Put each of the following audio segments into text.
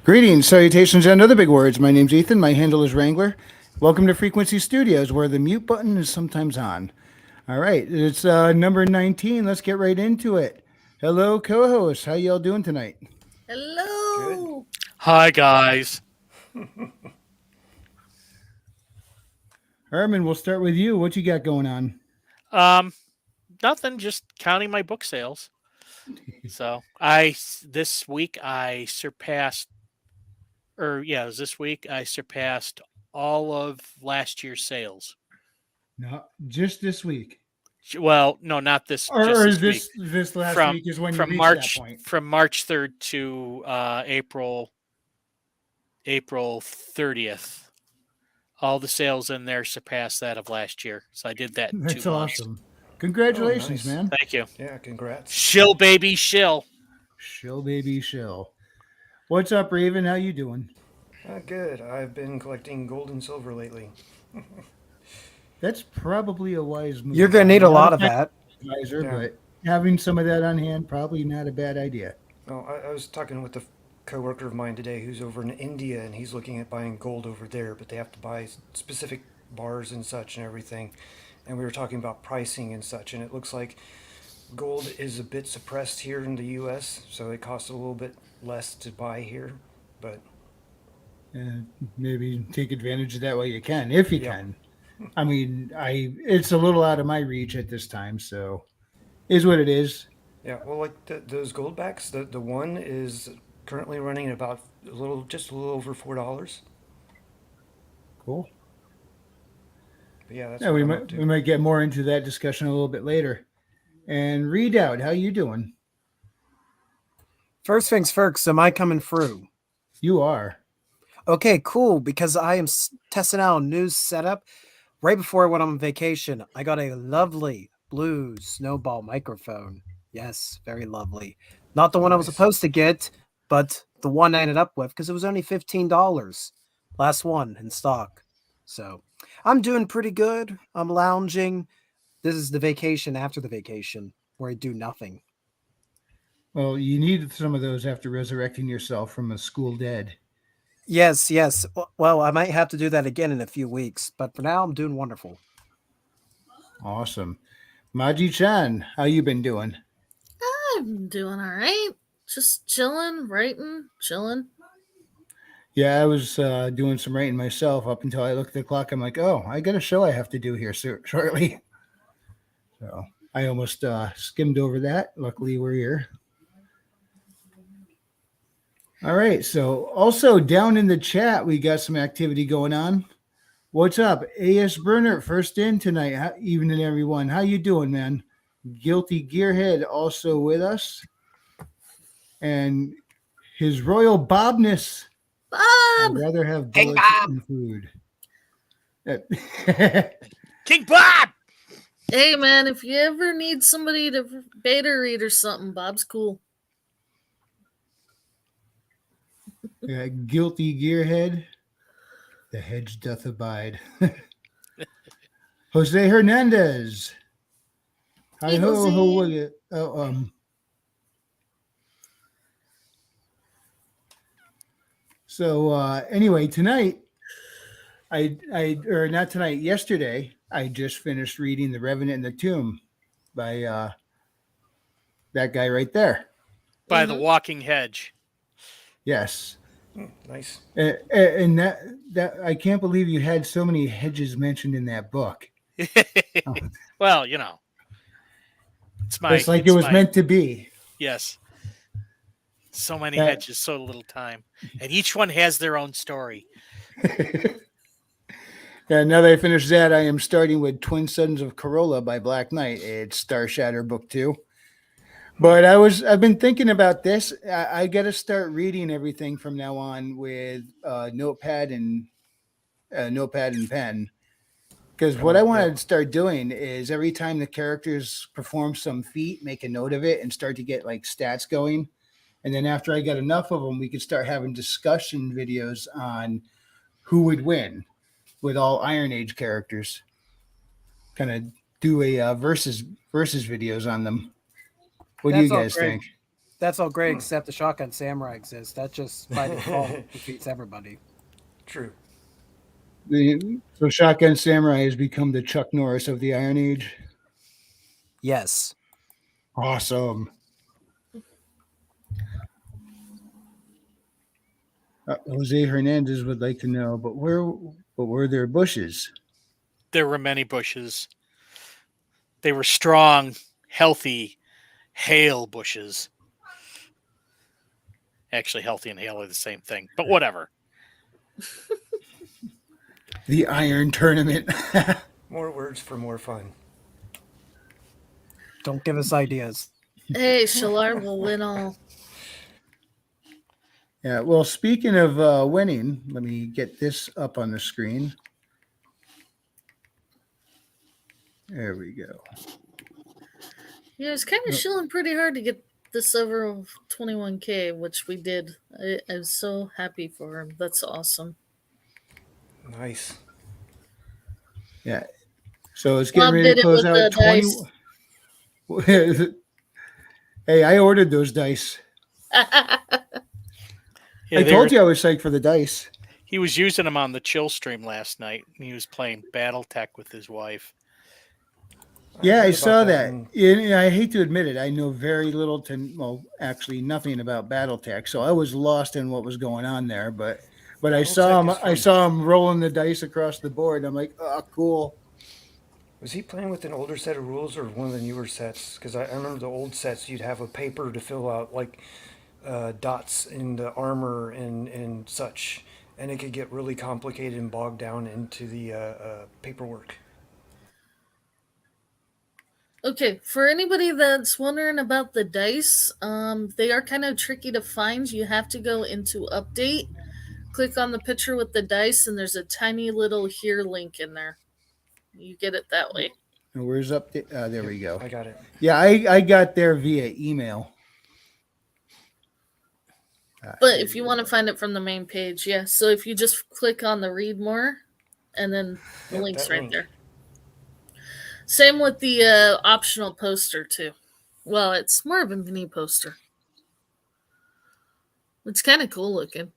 Greetings, salutations, and other big words. My name's Ethan. My handle is Wrangler. Welcome to Frequency Studios, where the mute button is sometimes on. All right, it's number 19. Let's get right into it. Hello, co-hosts. How y'all doing tonight? Good. Hello. Hi, guys. Herman, we'll start with you. What you got going on? Um, Nothing. Just counting my book sales. So this week I surpassed, it was this week I surpassed all of last year's sales. No, just this week. Well, no, not this. Or, Just or this this week. this last From week is when you from reached that March point. from March 3rd to April 30th. All the sales in there surpassed that of last year. So I did that in That's 2 months. awesome. Congratulations, nice. man. Thank you. Yeah, congrats. Shill, baby, shill. Shill, baby, shill. What's up, Raven? How you doing? Good. I've been collecting gold and silver lately. That's probably a wise move. You're going to need a lot of that. Advisor, Yeah. but having some of that on hand probably not a bad idea. Oh, I was talking with a coworker of mine today who's over in India, and he's looking at buying gold over there, but they have to buy specific bars and such and everything. And we were talking about pricing and such, and it looks like gold is a bit suppressed here in the U.S., so it costs a little bit less to buy here. But Maybe take advantage of that while you can, if you yeah, can. I mean, it's a little out of my reach at this time, so is what it is. yeah. Well, like those gold backs, the one is currently running about just a little over $4. Cool. But yeah, that's Yeah, what we I'm might up we to. might get more into that discussion a little bit later. And Readout, how you doing? First things first, am I coming through? You are. Okay, cool, because I am testing out a new setup. Right before I went on vacation, I got a lovely blue snowball microphone. Yes, very lovely. Not the Oh, one I was nice. supposed to get, but the one I ended up with because it was only $15. Last one in stock. So I'm doing pretty good. I'm lounging. This is the vacation after the vacation where I do nothing. Well, you needed some of those after resurrecting yourself from a school dead. Yes, yes. Well, I might have to do that again in a few weeks, but for now, I'm doing wonderful. Awesome. Maji-chan, how you been doing? I'm doing all right. Just chilling, writing, chilling. Yeah, I was doing some writing myself up until I looked at the clock. I'm like, oh, I got a show I have to do here shortly. So I almost skimmed over that. Luckily, we're here. All right. So also down in the chat, we got some activity going on. What's up, AS Burner? First in tonight. Evening, everyone. How you doing, man? Guilty Gearhead also with us, and his Royal Bobness. I'd Bob! rather have King bullets Bob! than food. King Bob! Hey, man, if you ever need somebody to beta read or something, Bob's cool. Yeah, Guilty Gearhead. The hedge doth abide. Jose Hernandez. Hi Hey, ho ho. Will Jose. you? So anyway, tonight or not tonight, yesterday, I just finished reading The Revenant in the Tomb by that guy right there. By the walking hedge. Yes. Nice. And that I can't believe you had so many hedges mentioned in that book. Well, it's It was meant to be. Yes. So many hedges, so little time. And each one has their own story. Yeah, now that I finished that, I am starting with Twin Sons of Corolla by Black Knight. It's Star Shatter Book 2. But I've been thinking about this. I got to start reading everything from now on with notepad and pen. Because what I want to start doing is every time the characters perform some feat, make a note of it and start to get like stats going. And then after I get enough of them, we could start having discussion videos on who would win with all IronAge characters. Kind of do a versus videos on them. What do you guys think? That's all great, except the Shotgun Samurai exists. That just by default defeats everybody. True. So Shotgun Samurai has become the Chuck Norris of the Iron Age. Yes. Awesome. Jose Hernandez would like to know, but were there bushes? There were many bushes. They were strong, healthy, hale bushes. Actually, healthy and hale are the same thing, but whatever. The Iron Tournament. More words for more fun. Don't give us ideas. Hey, Shalar will win all. Yeah. Well, speaking of winning, let me get this up on the screen. There we go. Yeah, it's kind of shilling pretty hard to get this over 21K, which we did. I was so happy for him. That's awesome. Nice. Yeah. So it's getting Bob ready did to it close with out the 20. Hey, I ordered those dice. dice. Yeah, I told you I was psyched for the dice. he was using them on the chill stream last night. He was playing BattleTech with his wife. Yeah, I heard about saw that. and And I hate to admit it, I know very little to, well, actually nothing about BattleTech, so I was lost in what was going on there. But I saw BattleTech him. is I fun. saw him rolling the dice across the board. I'm like, oh, cool. Was he playing with an older set of rules or one of the newer sets? Because I remember the old sets, you'd have a paper to fill out like dots in the armor and such, and it could get really complicated and bogged down into the paperwork. Okay, for anybody that's wondering about the dice, they are kind of tricky to find. You have to go into update, click on the picture with the dice, and there's a tiny little here link in there. You get it that way. And where's up? There Yep, we go. I got it. Yeah, I got there via email. But if you want to find it from the main page, yeah. So if you just click on the read more, and then the Yep, link's that right link. there. Same with the optional poster too. Well, it's more of a mini poster. It's kind of cool looking.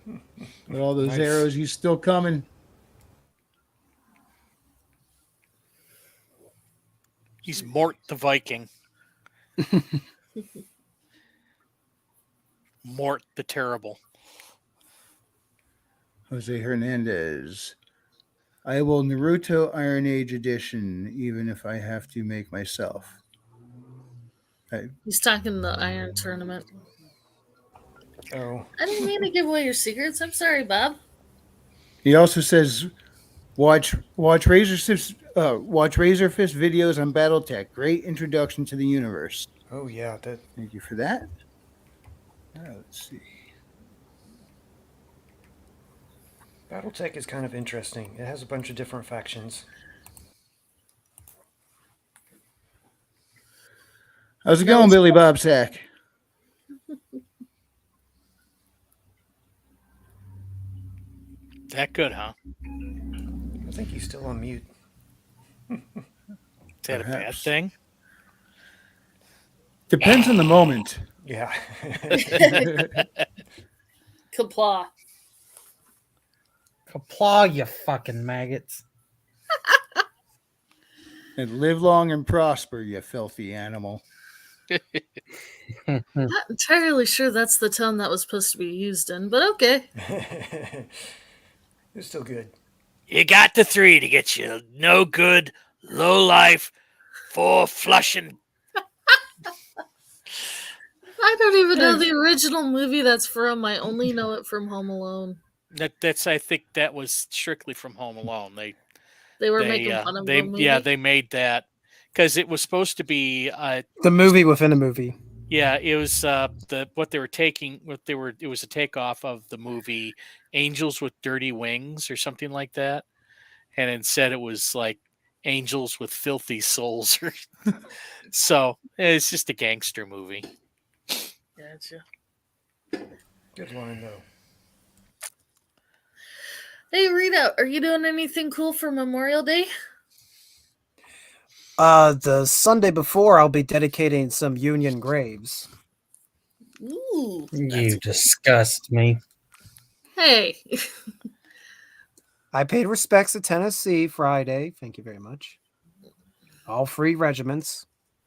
With all those Nice. arrows, he's still coming. He's Mort the Viking. Mort the Terrible. Jose Hernandez. I will Naruto Iron Age edition, even if I have to make myself. He's talking the Iron Tournament. Oh, I didn't mean to give away your secrets. I'm sorry, Bob. He also says, watch Razorfist videos on BattleTech. Great introduction to the universe. oh yeah, that Thank you for that. Let's see. BattleTech is kind of interesting. It has a bunch of different factions. How's it That going, was Billy Bob Sack? That good, huh? I think he's still on mute. Is that a bad Perhaps. thing? Depends on the moment. Yeah. Kapla. Kapla, you fucking maggots. And live long and prosper, you filthy animal. Not entirely sure that's the tone that was supposed to be used in, but okay. It's still good. You got the 3 to get you no good, low life, 4 flushing. I don't even know the original movie that's from. I only know it from Home Alone. That's I think that was strictly from Home Alone. They were making fun of the movie. they made that because it was supposed to be The movie within a movie. yeah, it was it was a takeoff of the movie Angels with Dirty Wings or something like that. And instead it was like Angels with Filthy Souls. So it's just a gangster movie. Gotcha. Good line though. Hey, Rita, are you doing anything cool for Memorial Day? The Sunday before, I'll be dedicating some Union graves. Ooh, You disgust me. hey. I paid respects to Tennessee Friday. Thank you very much. All 3 regiments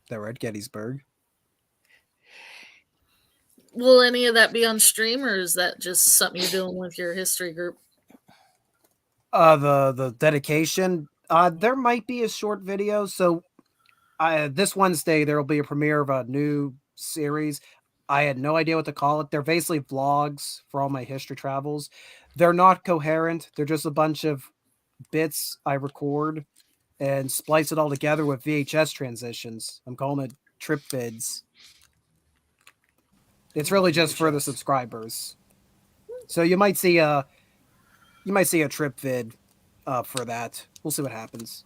that were at Gettysburg. Will any of that be on stream, or is that just something you're doing with your history group? The dedication. There might be a short video. So, this Wednesday there will be a premiere of a new series. I had no idea what to call it. They're basically vlogs for all my history travels. They're not coherent. They're just a bunch of bits I record and splice it all together with VHS transitions. I'm calling it trip vids. It's really just for the VHS. subscribers. So you might see a trip vid for that. We'll see what happens.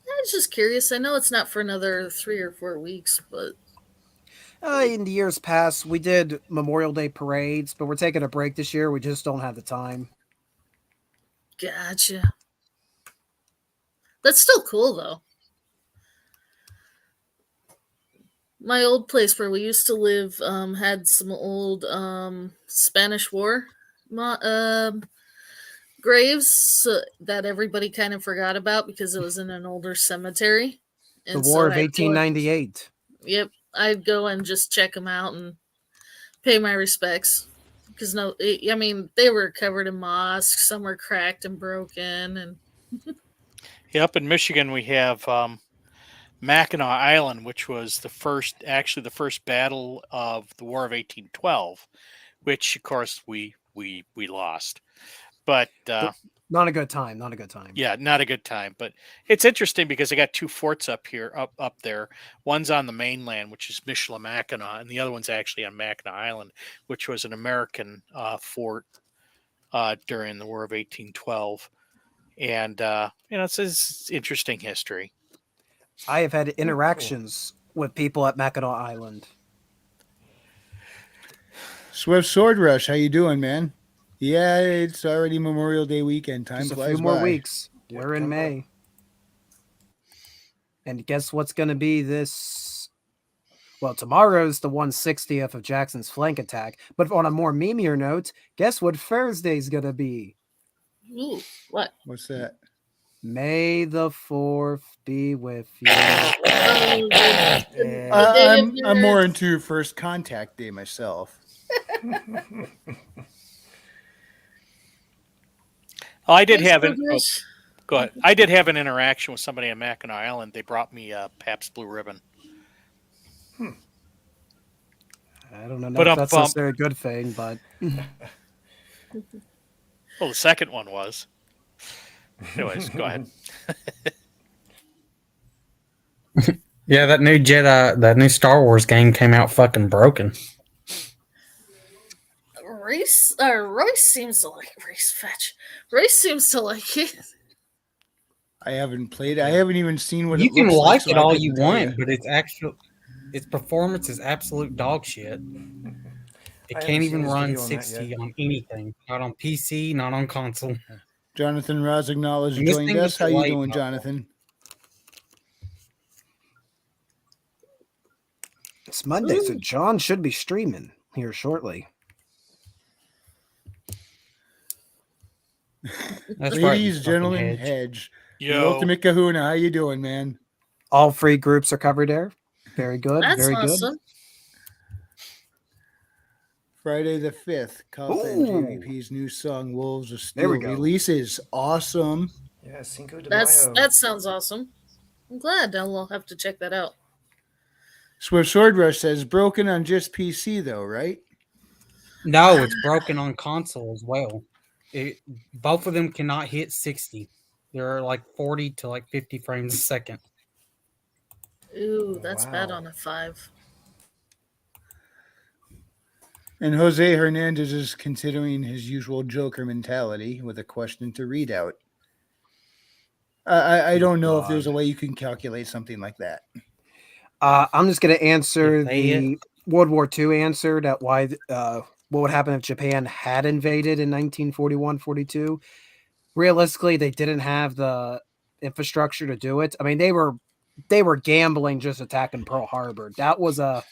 I was just curious. I know it's not for another 3 or 4 weeks, but In the years past, we did Memorial Day parades, but we're taking a break this year. We just don't have the time. gotcha. That's still cool, though. My old place where we used to live had some old Spanish War graves that everybody kind of forgot about because it was in an older cemetery. The And War so of I'd go and- 1898. Yep, I'd go and just check them out and pay my respects. Because I mean, they were covered in moss. Some were cracked and broken, and Yeah, up in Michigan, we have Mackinac Island, which was the first battle of the War of 1812, which of course we lost. But Not a good time. Not a good time. yeah, not a good time. But it's interesting because I got 2 forts up here, up there. One's on the mainland, which is Michilimackinac, and the other one's actually on Mackinac Island, which was an American fort during the War of 1812. And it's interesting history. I have had interactions with people at Mackinac Island. Swift Sword Rush, how you doing, man? Yeah, it's already Memorial Day weekend. Time Just a flies few more by. weeks. Yep, We're in come on. May. And guess what's going to be this? Well, tomorrow's the 160th of Jackson's flank attack. But on a more memeier note, guess what Thursday's going to be? ooh, what? What's that? May the 4th be with you. Oh, the day of I'm your- more into First Contact Day myself. Oh, I did Thanks, have Bruce. go ahead. I did have an interaction with somebody on Mackinac Island. They brought me a Pabst Blue Ribbon. I don't know But if that's necessarily a good thing, but Well, the second one was. Anyways, go ahead. Yeah, that new Star Wars game came out fucking broken. Royce seems to like Race Fetch. Royce seems to like it. I haven't played it. I haven't even seen what You it can looks like so it I all couldn't you tell want, but its performance is absolute dog shit. It I can't haven't even seen his run video on that 60 yet. on anything. Not on PC, not on console. Jonathan Rossignol has And this joined thing us. is How you light, doing, not Jonathan? it's Monday, so John should be streaming here shortly. That's right, Ladies, you fucking gentlemen, hedge. Hedge. The Yo, ultimate kahuna. How you doing, man? All 3 groups are covered there. Very good. That's very awesome. good. Friday the 5th. Kaltha and Ooh. JVP's new song, Wolves of There Steel, we go. releases. Awesome. Yeah, Cinco de That Mayo. sounds awesome. I'm glad I'll have to check that out. Swift Sword Rush says, broken on just PC, though, right? No, it's broken on console as well. Both of them cannot hit 60. They're like 40 to like 50 frames a second. Ooh, that's bad Wow. on a 5. And Jose Hernandez is considering his usual Joker mentality with a question to read out. I don't know if there's a way you can calculate something like that. I'm just going to answer If they the World War II answer that why what would happen if Japan had invaded in 1941-42. Realistically, they didn't have the infrastructure to do it. I mean, they were gambling just attacking Pearl Harbor. That was a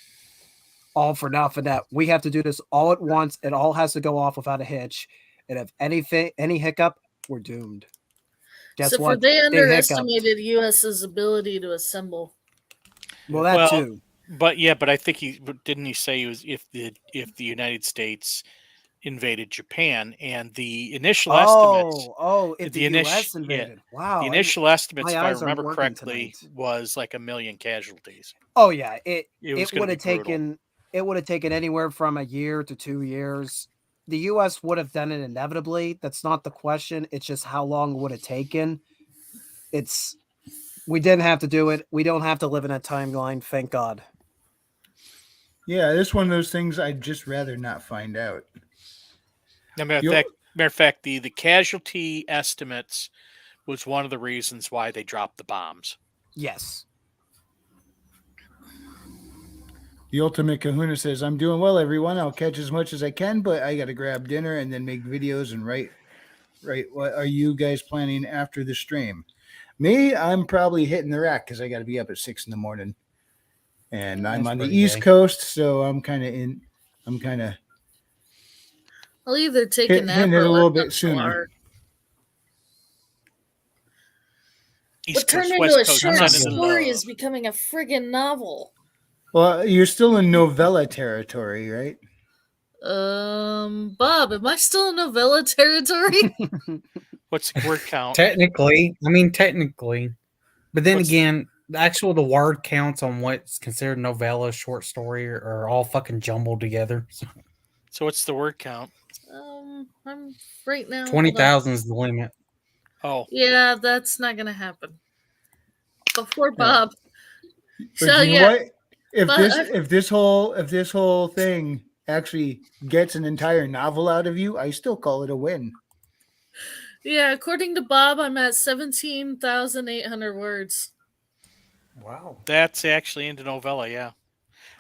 all for nothing. That we have to do this all at once. It all has to go off without a hitch. And if any hiccup, we're doomed. Guess So for what? they hiccuped. underestimated U.S.'s ability to assemble. Well, that Well, too. But I think didn't he say it was if the United States invaded Japan, and the initial estimates If the, the initial U.S. invaded. Wow. the initial estimates, my if I eyes aren't remember working correctly, tonight. was like 1 million casualties. Oh yeah, It was it going would to have be brutal. taken anywhere from a year to 2 years. The U.S. would have done it inevitably. That's not the question. It's just how long it would have taken. We didn't have to do it. We don't have to live in a timeline. Thank God. Yeah, this is one of those things I'd just rather not find out. Matter of fact, the casualty estimates was one of the reasons why they dropped the bombs. Yes. The Ultimate Kahuna says, I'm doing well, everyone. I'll catch as much as I can, but I got to grab dinner and then make videos and write. What are you guys planning after the stream? Me, I'm probably hitting the rack because I got to be up at 6 in the morning. And I'm That's on the pretty East gay. Coast, so I'm kind of I'll either take a nap hitting it or a let little them bit sooner. What turned into West a Coast, short send it in story love. is becoming a friggin' novel. Well, you're still in novella territory, right? Bob, am I still in novella territory? What's the word count? Technically. But then What's- again, the word counts on what's considered novella, short story, are all fucking jumbled together. So what's the word count? I'm right now. hold on. 20,000 is the limit. Oh, Yeah, that's not gonna happen. Before Yeah. Bob. But So you know yeah, what? If but this whole thing actually gets an entire novel out of you, I still call it a win. yeah, according to Bob, I'm at 17,800 words. Wow. that's actually into novella, yeah.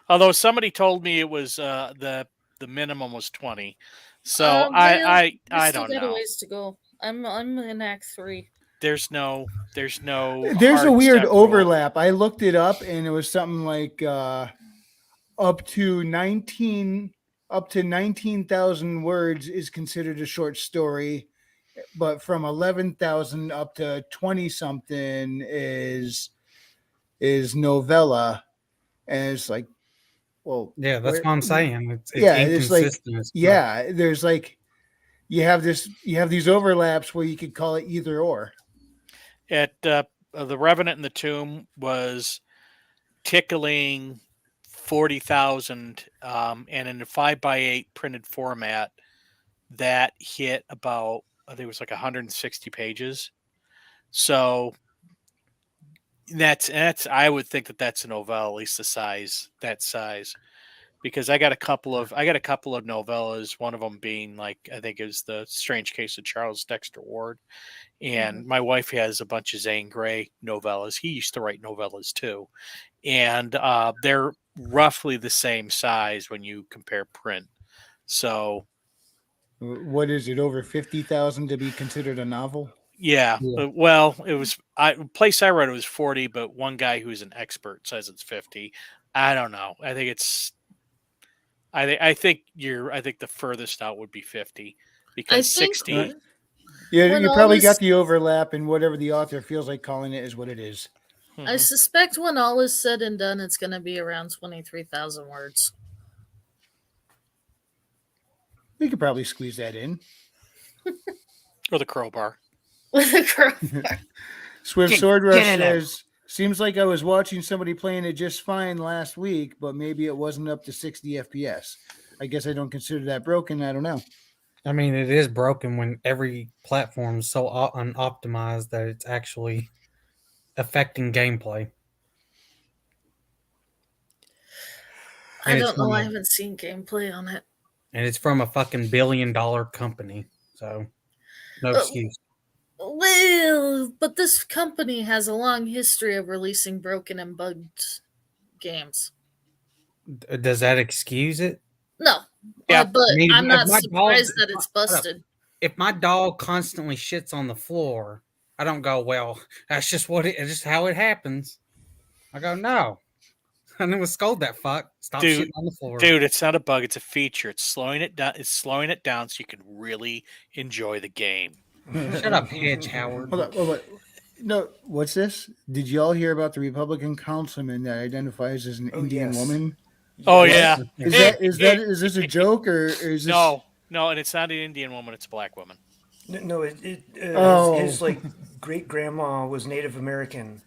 Although somebody told me it was the minimum was 20. So Well, I we still don't got a know. ways to go. I'm in Act 3. There's no There's hard a weird step rule. overlap. I looked it up, and it was something like up to 19,000 words is considered a short story, but from 11,000 up to 20 something is novella, and it's like, well, Yeah, that's what I'm saying. It's it's like, inconsistent. as fuck. yeah, there's like you have these overlaps where you could call it either or. At The Revenant in the Tomb was tickling 40,000, and in a 5x8 printed format, that hit about, I think it was like 160 pages. So that's I would think that's a novella, at least that size, because I got a couple of novellas. One of them being like, I think it was The Strange Case of Charles Dexter Ward, and my wife has a bunch of Zane Grey novellas. He used to write novellas too, and they're roughly the same size when you compare print. So What is it, over 50,000 to be considered a novel? yeah, Yeah. well, it was place I read it was 40, but one guy who's an expert says it's 50. I don't know. I think it's. I think the furthest out would be 50, because I think 60. Yeah, when you all probably is- got the overlap, and whatever the author feels like calling it is what it is. I Mhm. suspect when all is said and done, it's going to be around 23,000 words. We could probably squeeze that in. Or the crowbar. With a crowbar. Swift Get- Sword get Rush in there. says, seems like I was watching somebody playing it just fine last week, but maybe it wasn't up to 60 FPS. I guess I don't consider that broken. I don't know. I mean, it is broken when every platform is so unoptimized that it's actually affecting gameplay. I And it's don't know. from I a- haven't seen gameplay on it. And it's from a fucking billion-dollar company. So, no Oh. excuse. Well, but this company has a long history of releasing broken and bugged games. Does that excuse it? No, Yeah, but I mean, I'm if not my surprised dog- that it's shut up. busted. If my dog constantly shits on the floor, I don't go, well, that's just it's just how it happens. I go, no. And then we scold that fuck. Stop Dude, shitting on the floor. Dude, it's not a bug, it's a feature. It's slowing it down. It's slowing it down so you can really enjoy the game. Shut up, Hedge Howard. Hold on, no, what's this? Did y'all hear about the Republican councilman that identifies as an Oh, Indian yes. woman? Oh Yes. yeah. Is this a joke or is this No, and it's not an Indian woman, it's a black woman. No, Oh. his like great grandma was Native American,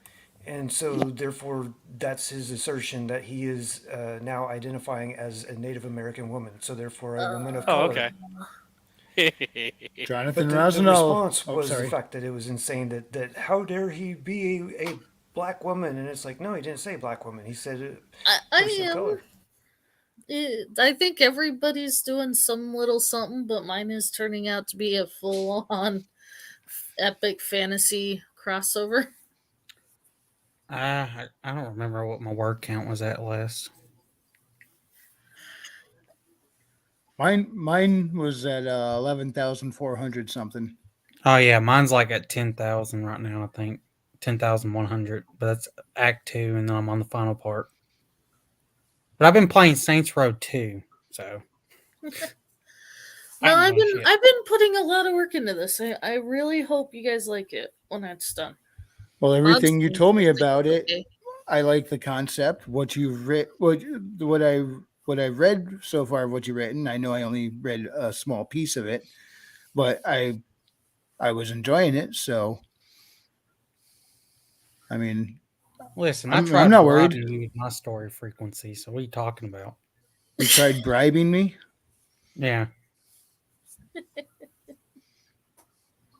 and so therefore that's his assertion that he is now identifying as a Native American woman. So therefore a woman of Oh, color. okay. Jonathan But the Rosano? response Oh, was sorry. the fact that it was insane. That how dare he be a black woman? And it's like, no, he didn't say black woman. He said person of color. I think everybody's doing some little something, but mine is turning out to be a full-on epic fantasy crossover. I don't remember what my word count was at last. Mine was at 11,400 something. Oh yeah, mine's like at 10,000 right now. I think 10,100, but that's Act 2, and then I'm on the final part. But I've been playing Saints Row 2, so. No, I'm doing shit. I've been putting a lot of work into this. I really hope you guys like it when it's done. Well, everything you Bugs told me think it's about it, okay. I like the concept. What you've what I've read so far of what you've written. I know I only read a small piece of it, but I was enjoying it. So, I mean, Listen, I'm I tried not bribing worried. you with my story frequency, so what are you talking about? You tried bribing me. Yeah.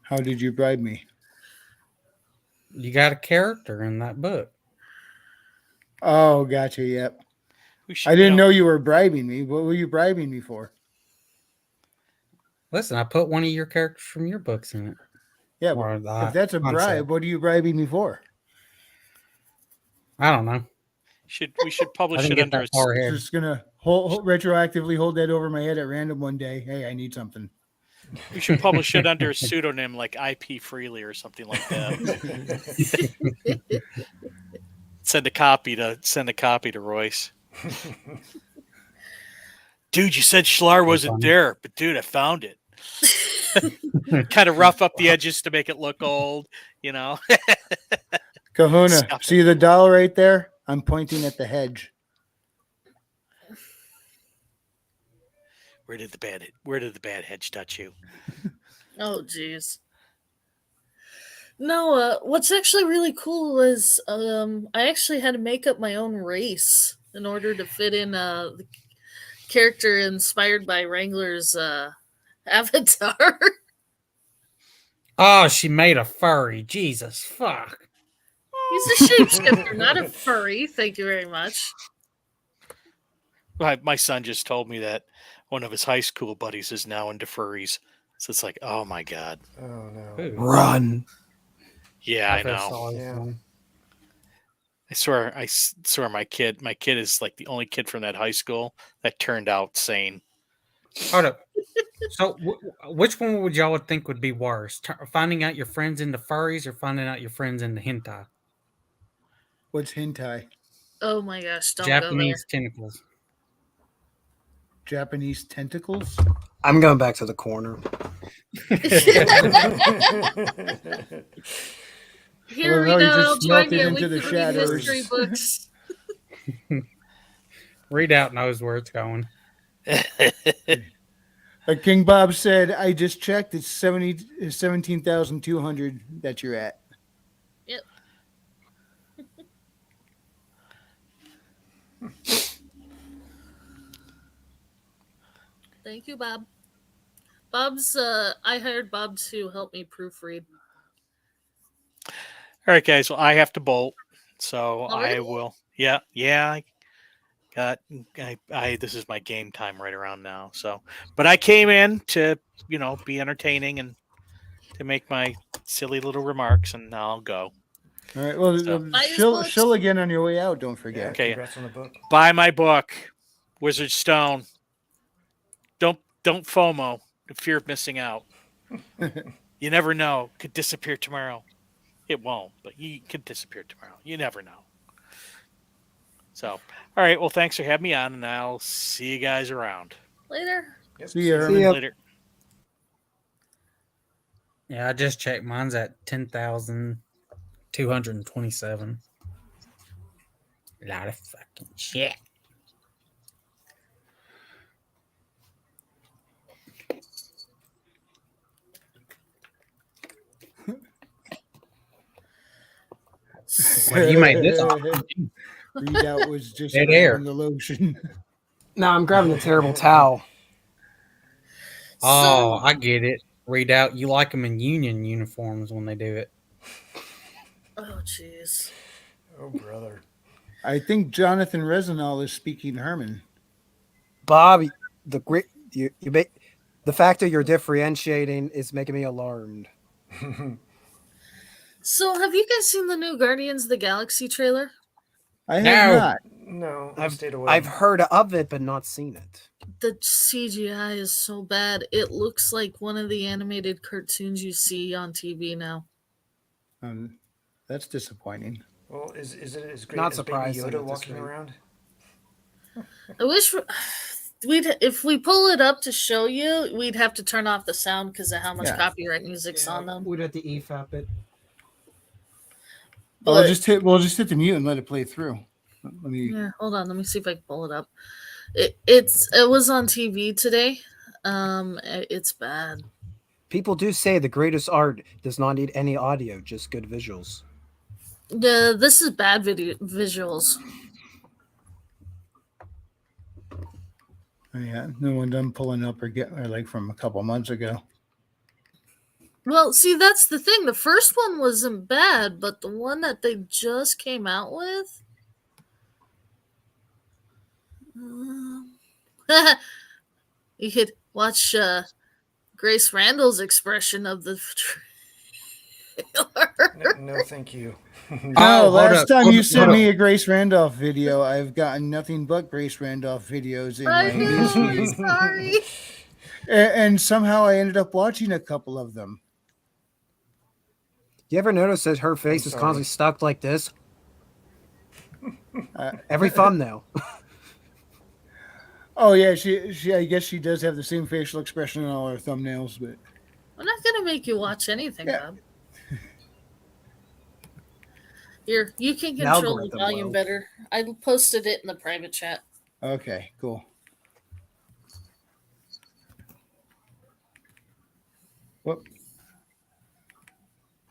How did you bribe me? You got a character in that book. Oh, gotcha. Yep. Should, I didn't know you were bribing me. What were you bribing me for? Listen, I put one of your characters from your books in it. Yeah, Or but the if that's a bribe, concept. what are you bribing me for? I don't know. we should I publish didn't it get under that far ahead. Just gonna retroactively hold that over my head at random one day. Hey, I need something. we should publish it under a pseudonym like IP Freely or something like that. Send a copy to Royce. Dude, you said Schlar wasn't there, but dude, I found it. Kind of rough up the edges to make it look old, you know. Kahuna, Stuff see the doll right there? I'm pointing at the hedge. Where did the bad hedge touch you? Oh, jeez. No, what's actually really cool is I actually had to make up my own race in order to fit in the character inspired by Wrangler's avatar. Oh, she made a furry. Jesus, fuck. He's a shapeshifter, not a furry. Thank you very much. My son just told me that one of his high school buddies is now into furries. So it's like, oh my god. Oh no. Ooh. Run. Yeah, I feel know. sorry for Yeah. him. I swear my kid is like the only kid from that high school that turned out sane. Hold up. So, which one would y'all think would be worse? Finding out your friends into furries or finding out your friends into hentai? What's hentai? Oh my gosh, don't Japanese tentacles. Japanese tentacles? I'm going back to the corner. go there. Here we Well, no, you go. just Join melted you. into We the can read shadows. history books. Readout knows where it's going. Like King Bob said, I just checked. It's 17,200 that you're at. Yep. Thank you, Bob. I hired Bob to help me proofread. All right, guys. Well, I have to bolt, so Already? I will. Yeah. I got. This is my game time right around now. So, but I came in to be entertaining and to make my silly little remarks, and now I'll go. All right. Well, So- Buy his shill books. again on your way out. Don't Yeah, forget. Okay. Congrats on the book. Buy my book, Wizard Stone. Don't FOMO, the fear of missing out. You never know, could disappear tomorrow. It won't, but he could disappear tomorrow. You never know. So, all right. Well, thanks for having me on, and I'll see you guys around. Later. Yep, See ya, ya. See Herman. ya. Later. Yeah, I just checked. Mine's at 10,227. A lot of fucking shit. Well, you made this awesome. Readout was just Dead grabbing air. the lotion. Now I'm grabbing a terrible towel. Oh, So, I get it. Read out. You like them in union uniforms when they do it. oh jeez. Oh, brother. I think Jonathan Resinal is speaking Herman. Bob, the great you make the fact that you're differentiating is making me alarmed. So, have you guys seen the new Guardians of the Galaxy trailer? I have No. not. No, I stayed away. I've heard of it but not seen it. The CGI is so bad. It looks like one of the animated cartoons you see on TV now. That's disappointing. Well, is it as great Not as Baby surprising Yoda at this walking rate. around? I wish if we pull it up to show you, we'd have to turn off the sound because of how much Yeah. copyright music's on them. We'd have to EFAP it. Well, But we'll just hit the mute and let it play through. Let me. yeah, hold on. Let me see if I can pull it up. It was on TV today. It's bad. People do say the greatest art does not need any audio, just good visuals. Yeah, this is bad visuals. Yeah, no one done pulling up or like from a couple months ago. Well, see, that's the thing. The first one wasn't bad, but the one that they just came out with. You could watch Grace Randall's expression of the trailer. No, thank you. No, hold last up, time hold you up, sent hold me up. a Grace Randolph video, I've gotten nothing but Grace Randolph videos in I my know. newsfeed. Sorry. And somehow I ended up watching a couple of them. You ever notice that her face is sorry. constantly stuck like this? Uh, Every thumbnail. Oh yeah, she I guess she does have the same facial expression on all her thumbnails, but I'm not gonna make you watch anything, Yeah. Bob. Here, you can The control the algorithm volume will. better. I posted it in the private chat. okay, cool. Whoop.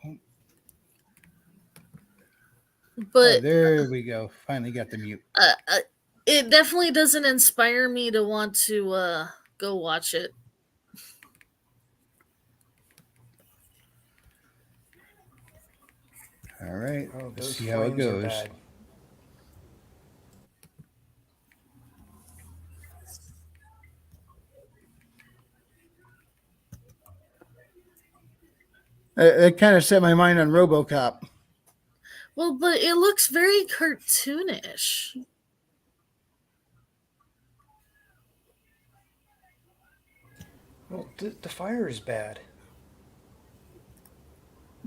Oh, But there we go. Finally got the mute. it definitely doesn't inspire me to want to go watch it. All right, Oh, let's those see how it flames are goes. bad. It kind of set my mind on RoboCop. Well, but it looks very cartoonish. Well, the fire is bad.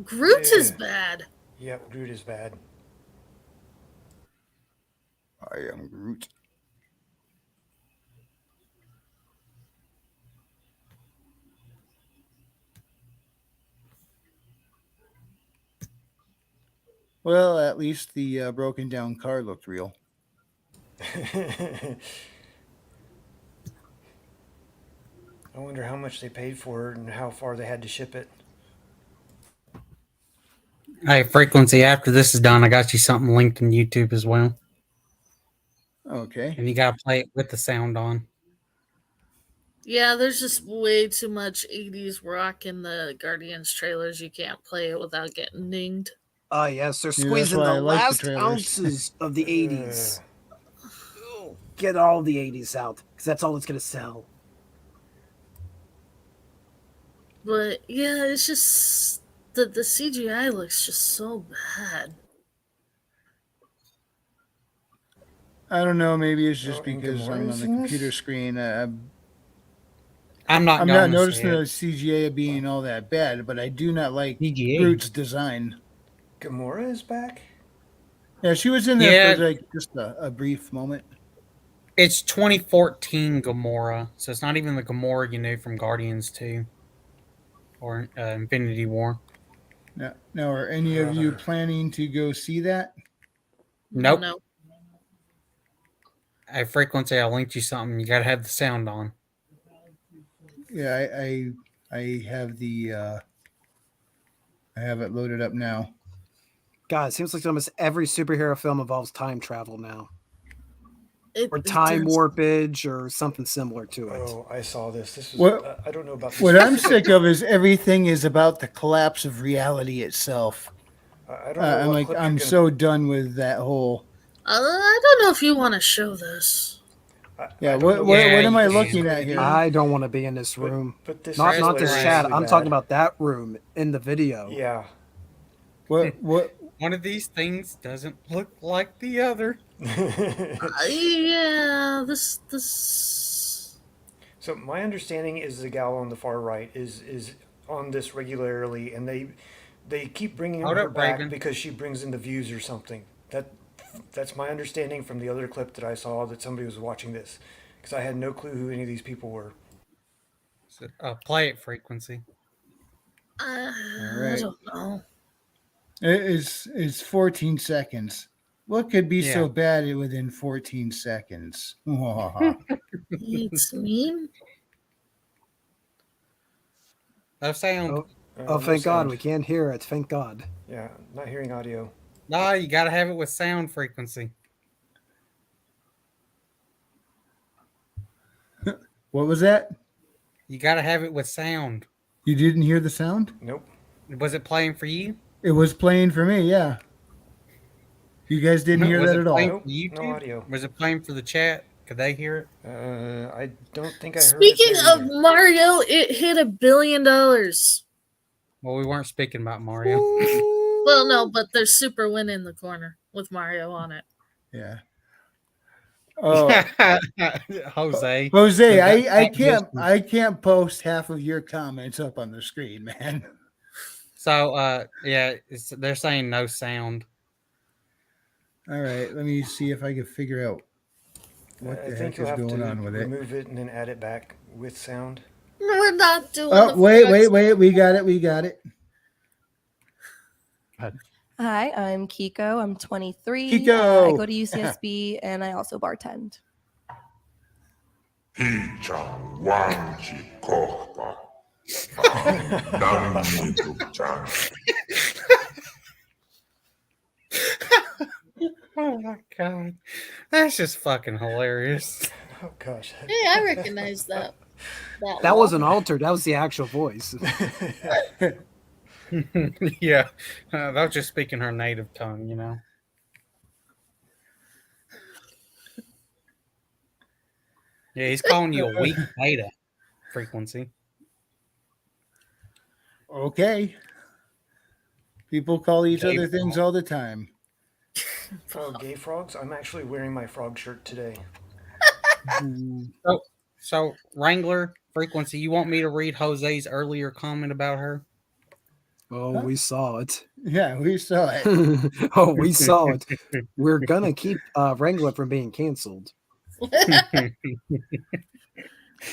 Groot is Yeah. bad. Yep, Groot is bad. I am Groot. Well, at least the broken down car looked real. I wonder how much they paid for it and how far they had to ship it. Hey, Frequency, after this is done, I got you something linked in YouTube as well. Okay. And you got to play it with the sound on. Yeah, there's just way too much 80s rock in the Guardians trailers. You can't play it without getting dinged. Oh, yes, they're that's squeezing why I the like the last trailers. ounces of the 80s. Get all the 80s out, because that's all it's going to sell. But yeah, it's just the CGI looks just so bad. I don't know. Maybe it's just Oh, and because I'm Gamora's on the in this? computer screen. I'm not I'm going not to noticing see the it. CGA being all that bad, but I do not like CGA. Groot's design. Gamora is back? Yeah, she was in there Yeah. for like just a brief moment. It's 2014 Gamora, so it's not even the Gamora you knew from Guardians 2 or Infinity War. Now, are any of you planning to go see that? Nope. No. At Frequency, I linked you something. You got to have the sound on. Yeah, I have I have it loaded up now. God, it seems like almost every superhero film involves time travel now, or It time does. warpage, or something similar to it. Oh, I saw this. This was. What- I don't know about this. What I'm specific- sick of is everything is about the collapse of reality itself. I don't know. I'm what like, clip I'm you're gonna, so done with that whole. I don't know if you want to show this. Yeah, I don't what know what, Yeah, what am I you looking can. at here? I don't want to be in this But- room. But this Not is not this hilarious. chat. hilariously I'm bad. talking about that room in the video. Yeah. What One of these things doesn't look like the other. Yeah, this. So my understanding is the gal on the far right is on this regularly, and they keep bringing Hold her up, back Raven. because she brings in the views or something. That's my understanding from the other clip that I saw that somebody was watching this, because I had no clue who any of these people were. So, play it, Frequency. I right. don't know. it's 14 seconds. What could be Yeah. so bad within 14 seconds? It's mean. No sound. Oh, No thank God, sound. we can't hear it. Thank God. Yeah, not hearing audio. No, you got to have it with sound, Frequency. What was that? You got to have it with sound. You didn't hear the sound? Nope. Was it playing for you? It was playing for me, yeah. You guys didn't hear Was that it at all. playing Nope, for YouTube? no audio. Was it playing for the chat? Could they hear it? I don't think I heard Speaking it there of either. Mario, it hit $1 billion. Well, we weren't speaking about Mario. Well, no, but there's Super Win in the corner with Mario on it. Yeah. Oh, Jose. Jose, That- I can't post half of your comments up on the screen, man. So, yeah, they're saying no sound. All right, let me see if I can figure out what I the think heck you'll is have going to on with it. remove it and then add it back with sound. We're not doing. Oh, the wait, flex. we got it. Hi, I'm Kiko. I'm 23. Kiko. I go to UCSB and I also bartend. Hichangwanji kopa. Namnitupchan. Oh my god. That's just fucking hilarious. Oh gosh. Hey, I recognize that. That wasn't altered. That was the actual voice. Yeah. That was just speaking her native tongue, you know. Yeah, he's calling you a weak beta, Frequency. Okay. People call each Gay other things frog. all the time. Oh, gay frogs? I'm actually wearing my frog shirt today. So, Wrangler, Frequency, you want me to read Jose's earlier comment about her? Oh, we saw it. Yeah, we saw it. Oh, we saw it. We're gonna keep Wrangler from being canceled.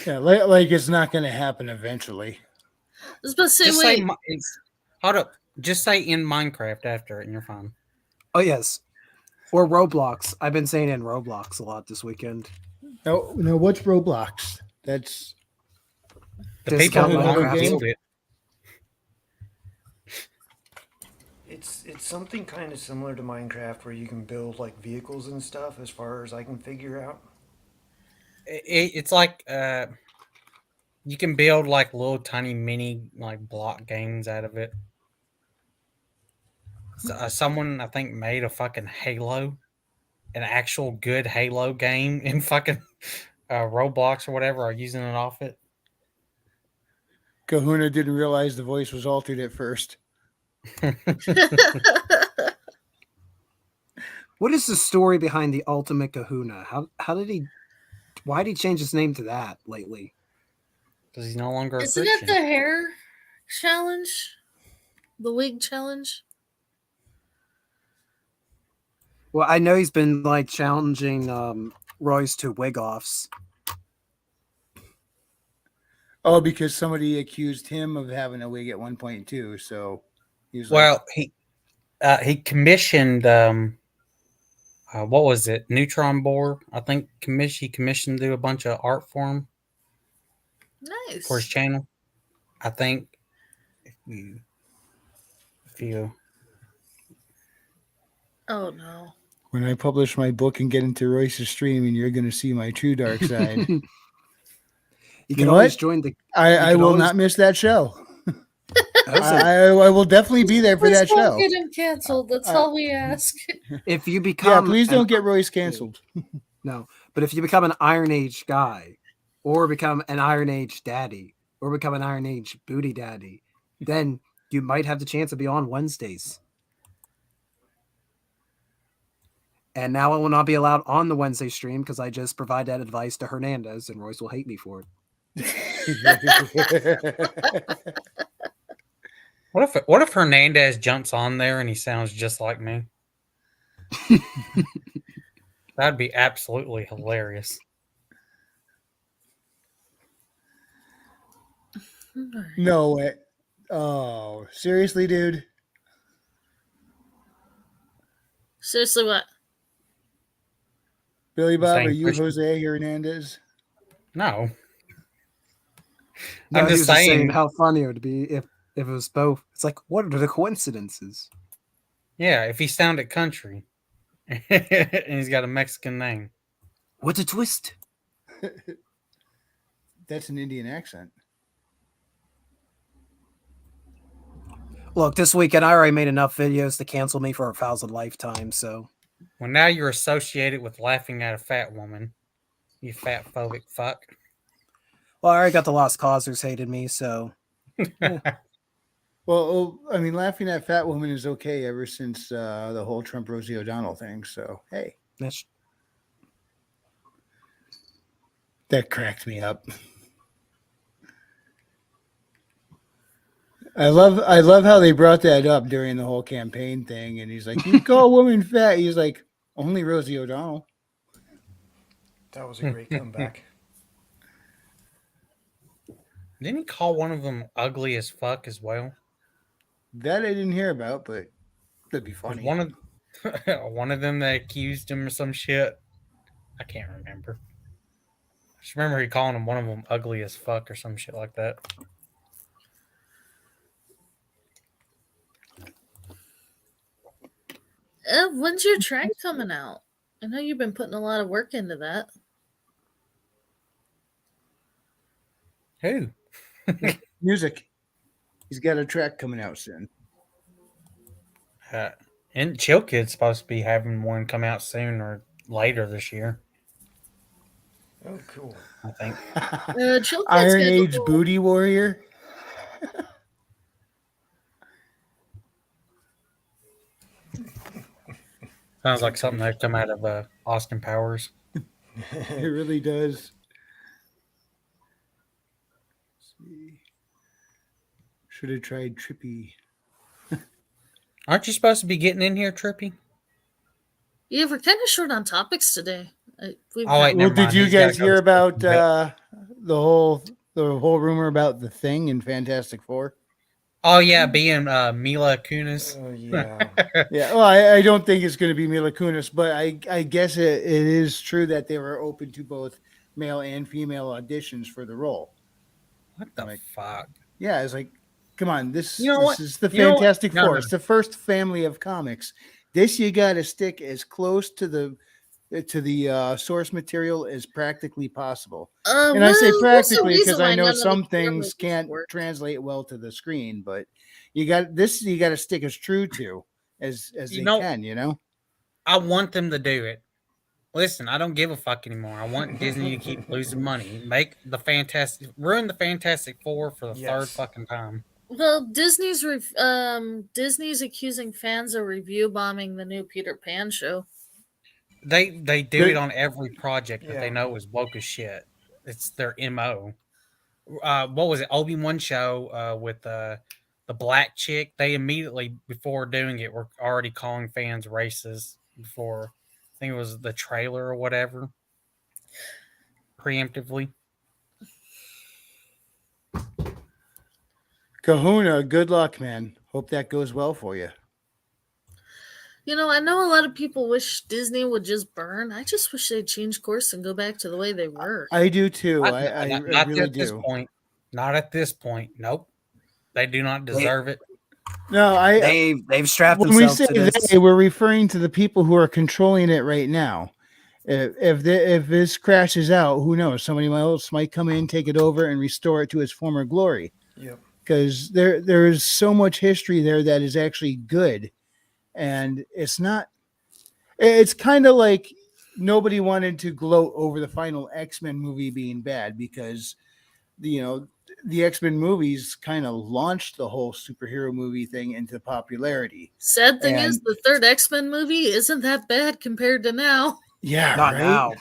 Yeah, like it's not going to happen eventually. I was about to say, Just wait. say, hold up. Just say in Minecraft after it and you're fine. Oh yes, or Roblox. I've been saying in Roblox a lot this weekend. No, what's Roblox? That's The people Discount who want to Minecraft. build it. It's something kind of similar to Minecraft where you can build like vehicles and stuff as far as I can figure out. It's like you can build like little tiny mini like block games out of it. Someone I think made a fucking Halo, an actual good Halo game in fucking Roblox or whatever, or using it off it. Kahuna didn't realize the voice was altered at first. What is the story behind the Ultimate Kahuna? How did he? Why did he change his name to that lately? Because he's no longer a Isn't Christian. it the hair challenge? The wig challenge? Well, I know he's been like challenging Royce to wig offs. Oh, because somebody accused him of having a wig at 1.2, so he's like, Well, he commissioned what was it? Neutron Bore. I think he commissioned to do a bunch of art for him for his Nice. channel. I think if you Oh no. when I publish my book and get into Royce's stream, and you're going to see my true dark side. You You can know always what? join the. I can will always- not miss that show. Listen, I will definitely be there for Please that don't show. get him canceled. That's all we ask. if you Yeah, become please an- don't get Royce canceled. no, but if you become an Iron Age guy, or become an Iron Age daddy, or become an Iron Age booty daddy, then you might have the chance to be on Wednesdays. And now I will not be allowed on the Wednesday stream because I just provide that advice to Hernandez, and Royce will hate me for it. what if Hernandez jumps on there and he sounds just like me? That'd be absolutely hilarious. No way. Oh, seriously, dude? Seriously, what? Billy Bob, saying are you Christian- Jose Hernandez? No. No, I'm he just was just saying saying. how funny it would be if it was both. It's like, what are the coincidences? Yeah, if he sounded country and he's got a Mexican name. What a twist! That's an Indian accent. Look, this weekend I already made enough videos to cancel me for 1,000 lifetimes. So Well, now you're associated with laughing at a fat woman. You fat phobic fuck. well, I already got the Lost Causers hated me. So Well, I mean, laughing at fat woman is okay ever since the whole Trump Rosie O'Donnell thing. So, hey, that's that cracked me up. I love how they brought that up during the whole campaign thing, and he's like, "You call women fat?" He's like, "Only Rosie O'Donnell." That was a great comeback. Didn't he call one of them ugly as fuck as well? That I didn't hear about, but that'd be Was funny. one of one of them that accused him or some shit? I can't remember. I just remember he calling him one of them ugly as fuck or some shit like that. When's your track coming out? I know you've been putting a lot of work into that. Who? Music. He's got a track coming out soon. And Chill Kid's supposed to be having one come out soon or later this year, Oh, cool. I think. Chill Kid's Iron got a Age whole- Booty Warrior. Sounds like something that come out of Austin Powers. It really does. Let's see. Should have tried Trippy. Aren't you supposed to be getting in here, Trippy? Yeah, we're kind of short on topics today. We've Oh, wait, got- never Well, did mind. you He's gotta guys go hear to about sleep. the whole rumor about the Thing in Fantastic Four? Oh yeah, being Mila Kunis. Oh, yeah. Yeah, well, I don't think it's going to be Mila Kunis, but I guess it is true that they were open to both male and female auditions for the role. What the Like- fuck? Yeah, it's like, come on, this You know this what? is the You know what? Fantastic No, Four. no. It's the first family of comics. This you got to stick as close to the source material as practically possible. And I say well, there's a practically reason because why I know none of the some Thor things movies can't work. translate well to the screen, but you got to stick as true to as You they know- can, you know. I want them to do it. Listen, I don't give a fuck anymore. I want Disney to keep losing money. Ruin the Fantastic Four for the third Yes. fucking time. Well, Disney's accusing fans of review bombing the new Peter Pan show. They do They- it on every project that they Yeah. know is woke as shit. It's their MO. What was it? Obi-Wan show with the black chick. They immediately before doing it were already calling fans racist before. I think it was the trailer or whatever. Preemptively. Kahuna, good luck, man. Hope that goes well for you. You know, I know a lot of people wish Disney would just burn. I just wish they'd change course and go back to the way they were. I do too. Not, I not, not really at this do. point. Not at this point. Nope. They do not deserve it. No, They've strapped when we themselves say to this. they, we're referring to the people who are controlling it right now. If this crashes out, who knows? Somebody else might come in, take it over, and restore it to its former glory. Yep. Because there is so much history there that is actually good, and it's not. It's kind of like nobody wanted to gloat over the final X-Men movie being bad because the X-Men movies kind of launched the whole superhero movie thing into popularity. Sad thing And- is, the third X-Men movie isn't that bad compared to now. Yeah, Not right. now.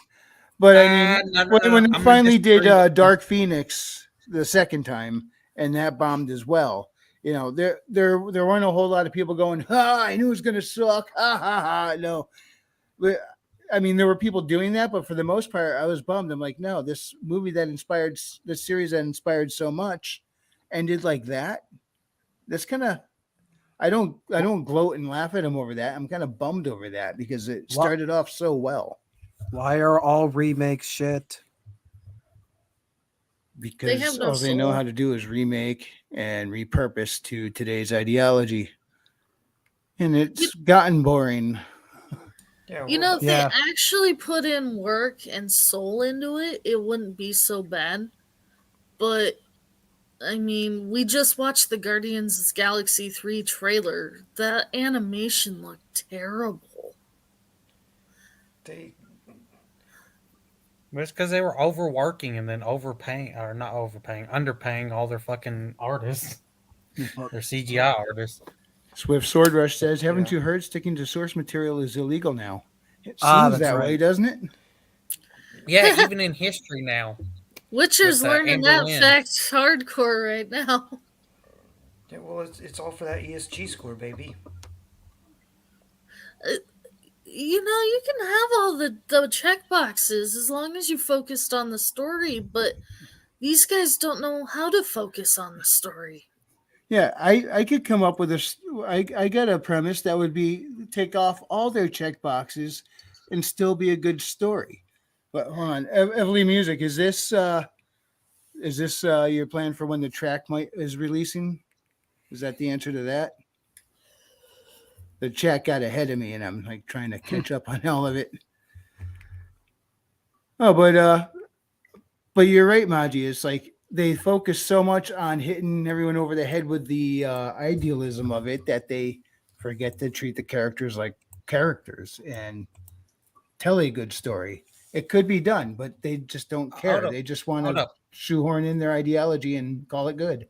But I mean, No, when I'm they gonna finally did disagree with you. Dark Phoenix the second time, and that bombed as well. There weren't a whole lot of people going, "Ha! I knew it was going to suck." Ha ha ha! No, but I mean, there were people doing that, but for the most part, I was bummed. I'm like, no, this movie that inspired this series that inspired so much ended like that. That's kind of. I don't gloat and laugh at him over that. I'm kind of bummed over that because it started off so well. Why are all remakes shit? Because have no all they know soul. how to do is remake and repurpose to today's ideology. And it's gotten boring. Yeah. You know, if Yeah. they actually put in work and soul into it, it wouldn't be so bad. But I mean, we just watched the Guardians Galaxy 3 trailer. That animation looked terrible. They But it's because they were overworking and then overpaying, or not overpaying, underpaying all their fucking artists, their CGI artists. Swift Sword Rush says, haven't Yeah. you heard sticking to source material is illegal now? It Ah, seems that's that way, right. doesn't it? Yeah, even in history now. Witcher's With, learning Amber that Lynn. fact hardcore right now. Yeah, well, it's all for that ESG score, baby. You know, you can have all the check boxes as long as you focused on the story, but these guys don't know how to focus on the story. Yeah, I could come up with I got a premise that would be take off all their check boxes and still be a good story. But hold on, Everly Music, is this your plan for when the track is releasing? Is that the answer to that? The chat got ahead of me, and I'm like trying to catch up on all of it. Oh, but you're right, Maji. It's like they focus so much on hitting everyone over the head with the idealism of it that they forget to treat the characters like characters and tell a good story. It could be done, but they just don't care. Hold up. They just want Hold to up. shoehorn in their ideology and call it good.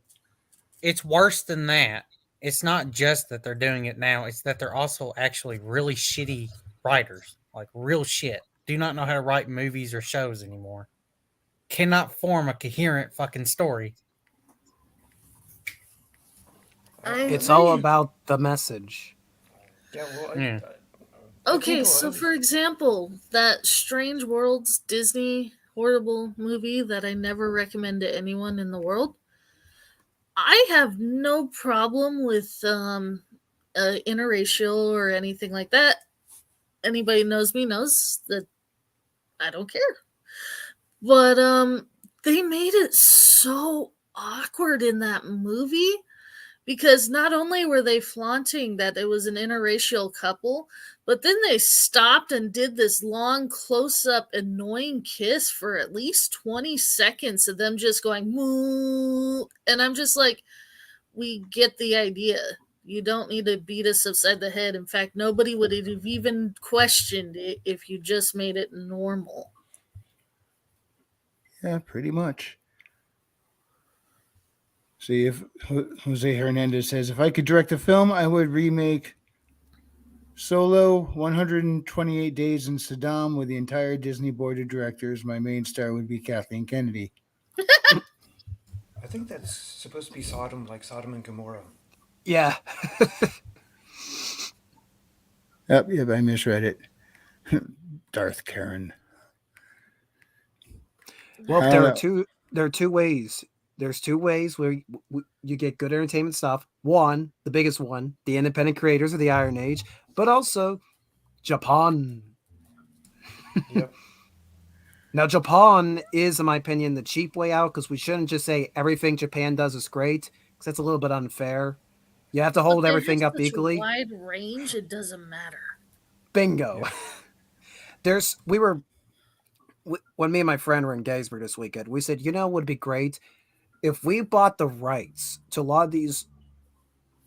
It's worse than that. It's not just that they're doing it now, it's that they're also actually really shitty writers. Like real shit. Do not know how to write movies or shows anymore. Cannot form a coherent fucking story. It's all about the message. Yeah, well, Yeah. Okay, people- so for example, that Strange Worlds Disney horrible movie that I never recommend to anyone in the world, I have no problem with interracial or anything like that. Anybody knows me knows that I don't care. But they made it so awkward in that movie because not only were they flaunting that it was an interracial couple, but then they stopped and did this long close-up annoying kiss for at least 20 seconds of them just going moo, and I'm just like, we get the idea. You don't need to beat us upside the head. In fact, nobody would have even questioned it if you just made it normal. Yeah, pretty much. See, if Jose Hernandez says, if I could direct a film, I would remake Solo, 128 Days in Saddam with the entire Disney board of directors. My main star would be Kathleen Kennedy. I think that's supposed to be Sodom, like Sodom and Gomorrah. Yeah. Yep, I misread it. Darth Karen. Well, I don't know. there are two ways. There's two ways where you get good entertainment stuff. One, the biggest one, the independent creators of the Iron Age, but also Japan. Yep. Now, Japan is, in my opinion, the cheap way out because we shouldn't just say everything Japan does is great because that's a little bit unfair. You have to But hold they have everything up such a equally. wide range, it doesn't matter. Bingo. Yep. When me and my friend were in Gettysburg this weekend, we said, what would be great if we bought the rights to a lot of these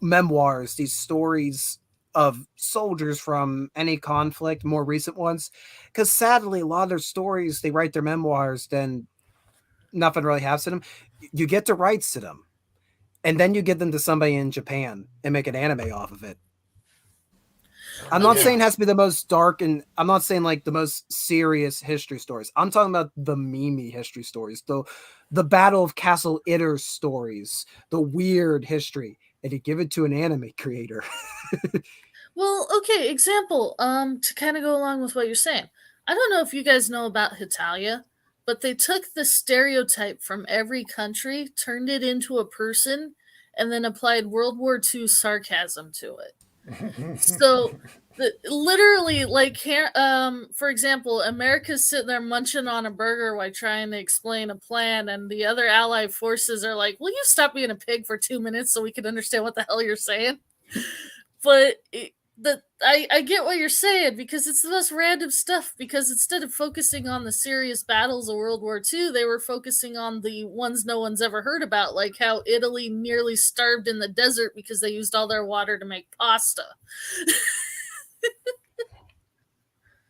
memoirs, these stories of soldiers from any conflict, more recent ones, because sadly, a lot of their stories, they write their memoirs, then nothing really happens to them. You get the rights to them, and then you give them to somebody in Japan and make an anime off of it. I'm not saying it has to be the most dark, and I'm not saying like the most serious history stories. I'm talking about the meme history stories, the Battle of Castle Itter stories, the weird history, and you give it to an anime creator. Well, okay, example, to kind of go along with what you're saying. I don't know if you guys know about Hitalia, but they took the stereotype from every country, turned it into a person, and then applied World War II sarcasm to it. So literally, like, for example, America's sitting there munching on a burger while trying to explain a plan, and the other allied forces are like, will you stop being a pig for 2 minutes so we can understand what the hell you're saying? But I get what you're saying because it's the most random stuff. Because instead of focusing on the serious battles of World War II, they were focusing on the ones no one's ever heard about, like how Italy nearly starved in the desert because they used all their water to make pasta.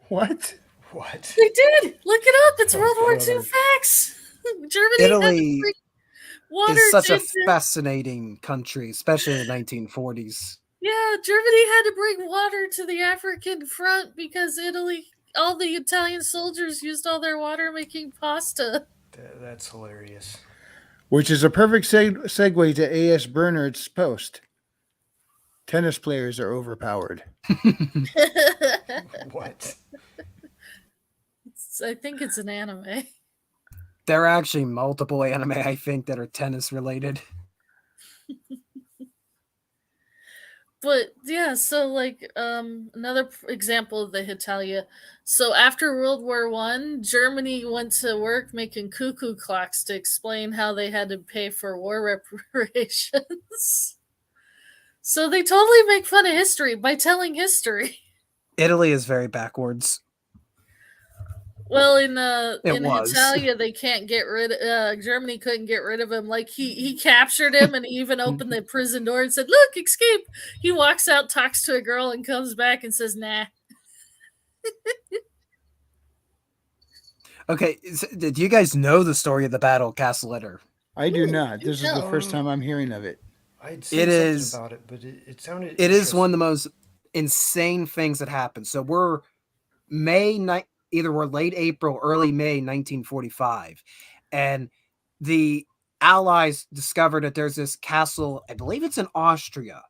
What? What? They did. Look it up. It's Oh, World War II brother. facts. Germany had to Italy bring water is such a into. fascinating country, especially in the 1940s. Yeah, Germany had to bring water to the African front because all the Italian soldiers used all their water making pasta. That's hilarious. Which is a perfect segue to A.S. Bernard's post. Tennis players are overpowered. What? I think it's an anime. There are actually multiple anime, I think, that are tennis related. But yeah, so like another example of the Hitalia. So after World War One, Germany went to work making cuckoo clocks to explain how they had to pay for war reparations. So they totally make fun of history by telling history. Italy is very backwards. Well, in It was. Hitalia, they can't get rid. Germany couldn't get rid of him. Like he captured him, and he even opened the prison door and said, "Look, escape." He walks out, talks to a girl, and comes back and says, "Nah." Okay, do you guys know the story of the Battle of Castle Itter? I do not. This is the No. first time I'm hearing of it. I'd seen It something is- about it, but it sounded. It is one of the interesting. most insane things that happened. So we're either we're late April, early May 1945, and the Allies discovered that there's this castle. I believe it's in Austria.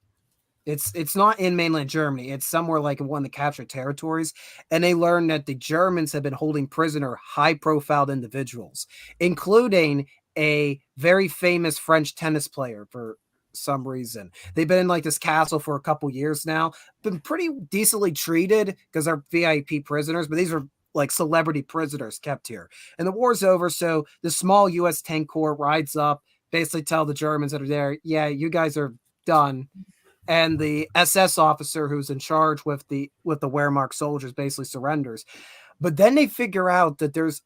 It's not in mainland Germany. It's somewhere like in one of the captured territories, and they learned that the Germans have been holding prisoner high-profile individuals, including a very famous French tennis player for some reason. They've been in like this castle for a couple years now, been pretty decently treated because they're VIP prisoners, but these are like celebrity prisoners kept here. And the war's over, so the small U.S. tank corps rides up, basically tell the Germans that are there, yeah, you guys are done. And the SS officer who's in charge with the Wehrmacht soldiers basically surrenders. But then they figure out that there's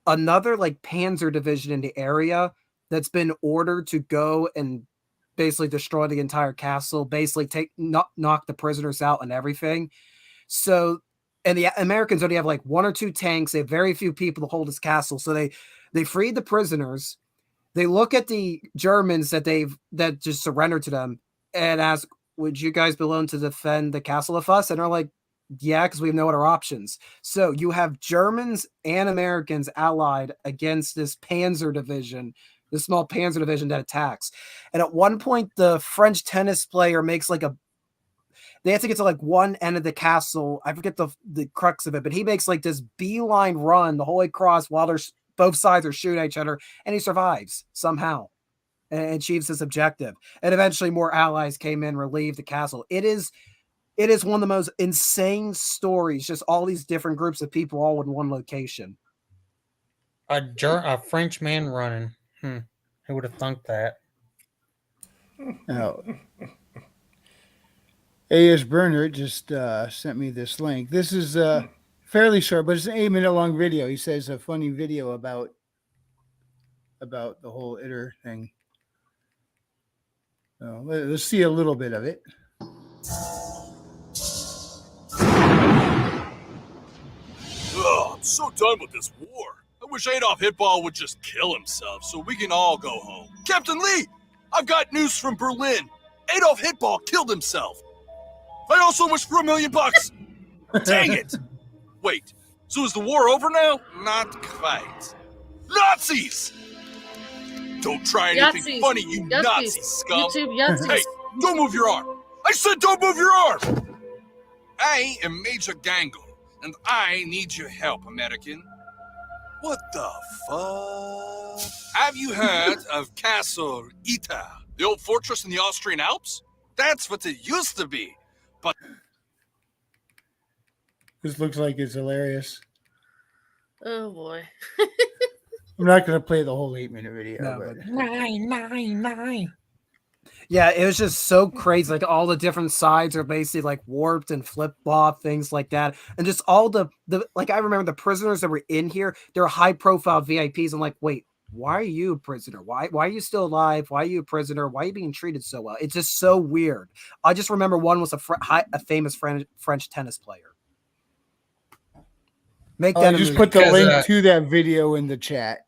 another like Panzer division in the area that's been ordered to go and basically destroy the entire castle, basically knock the prisoners out and everything. So, and the Americans only have like one or two tanks. They have very few people to hold this castle. So they freed the prisoners. They look at the Germans that just surrendered to them and ask, would you guys be willing to defend the castle with us? And they're like, yeah, because we have no other options. So you have Germans and Americans allied against this Panzer division, this small Panzer division that attacks. And at one point, the French tennis player makes like they have to get to like one end of the castle. I forget the crux of it, but he makes like this beeline run the whole way across while there's both sides are shooting at each other, and he survives somehow and achieves his objective. And eventually more allies came in, relieved the castle. It is one of the most insane stories, just all these different groups of people all in one location. A French man running. Who would have thunk that? Now, AS Burner just sent me this link. This is fairly short, but it's an 8-minute long video. He says a funny video about the whole ITER thing. So let's see a little bit of it. I'm so done with this war. I wish Adolf Hitler would just kill himself so we can all go home. Captain Lee, I've got news from Berlin. Adolf Hitler killed himself. I also wish for $1 million. Dang it! Wait, so is the war over now? Not quite. Nazis! Don't try anything Yahtzees. funny, you Yahtzees. Nazi scum. YouTube Yahtzees. Hey, don't move your arm. I said don't move your arm. I am Major Gangle, and I need your help, American. What the fuck? Have you heard of Castle Ita? The old fortress in the Austrian Alps? That's what it used to be. But This looks like it's hilarious. Oh boy. I'm not going to play the whole 8-minute video. No, but Nine. Yeah, it was just so crazy. Like all the different sides are basically like warped and flip flop, things like that. And just all the like I remember the prisoners that were in here, they're high profile VIPs. I'm like, wait, why are you a prisoner? Why are you still alive? Why are you a prisoner? Why are you being treated so well? It's just so weird. I just remember one was a famous French tennis player. Make that I just a put the Because, link to that video in the chat.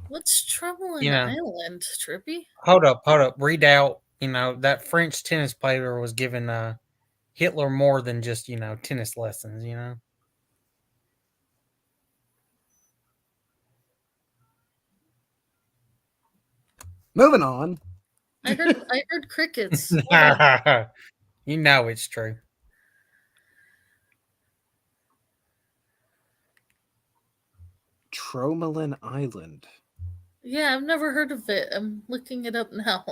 What's trouble in Yeah. Ireland, Trippy? Hold up. Read out. That French tennis player was giving Hitler more than just tennis lessons. Moving on. I heard crickets. You know it's true. Tromelin Island. Yeah, I've never heard of it. I'm looking it up now.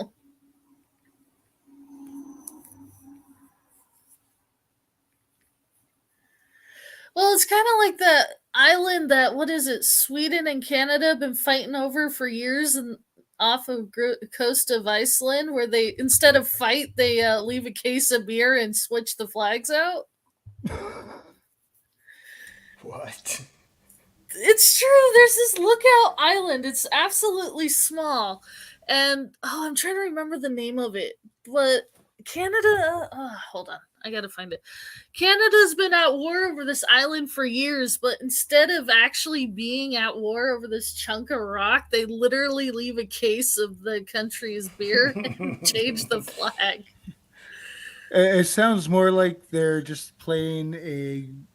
Well, it's kind of like that island that, what is it, Sweden and Canada have been fighting over for years, and off of coast of Iceland, where they, instead of fight, they leave a case of beer and switch the flags out. What? It's true. There's this lookout island. It's absolutely small. And I'm trying to remember the name of it. But Canada, hold on. I got to find it. Canada's been at war over this island for years, but instead of actually being at war over this chunk of rock, they literally leave a case of the country's beer and change the flag. It sounds more like they're just playing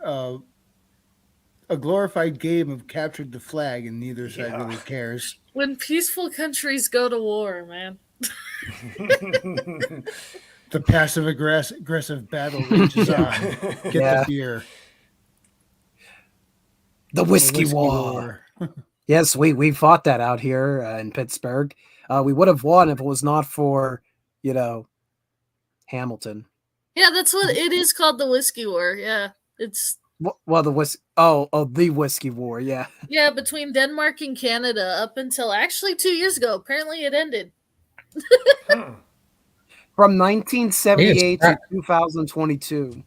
a glorified game of captured the flag, and neither side Yeah. really cares. When peaceful countries go to war, man. The passive aggressive battle rages on. Get Yeah. the beer. The Whiskey War. Yes, we fought that out here in Pittsburgh. We would have won if it was not for, Hamilton. Yeah, that's what it is called, the Whiskey War. Yeah, it's Well, the the Whiskey War. Yeah, between Denmark and Canada up until actually 2 years ago. Apparently, it ended. Huh. from 1978 to Yes. 2022.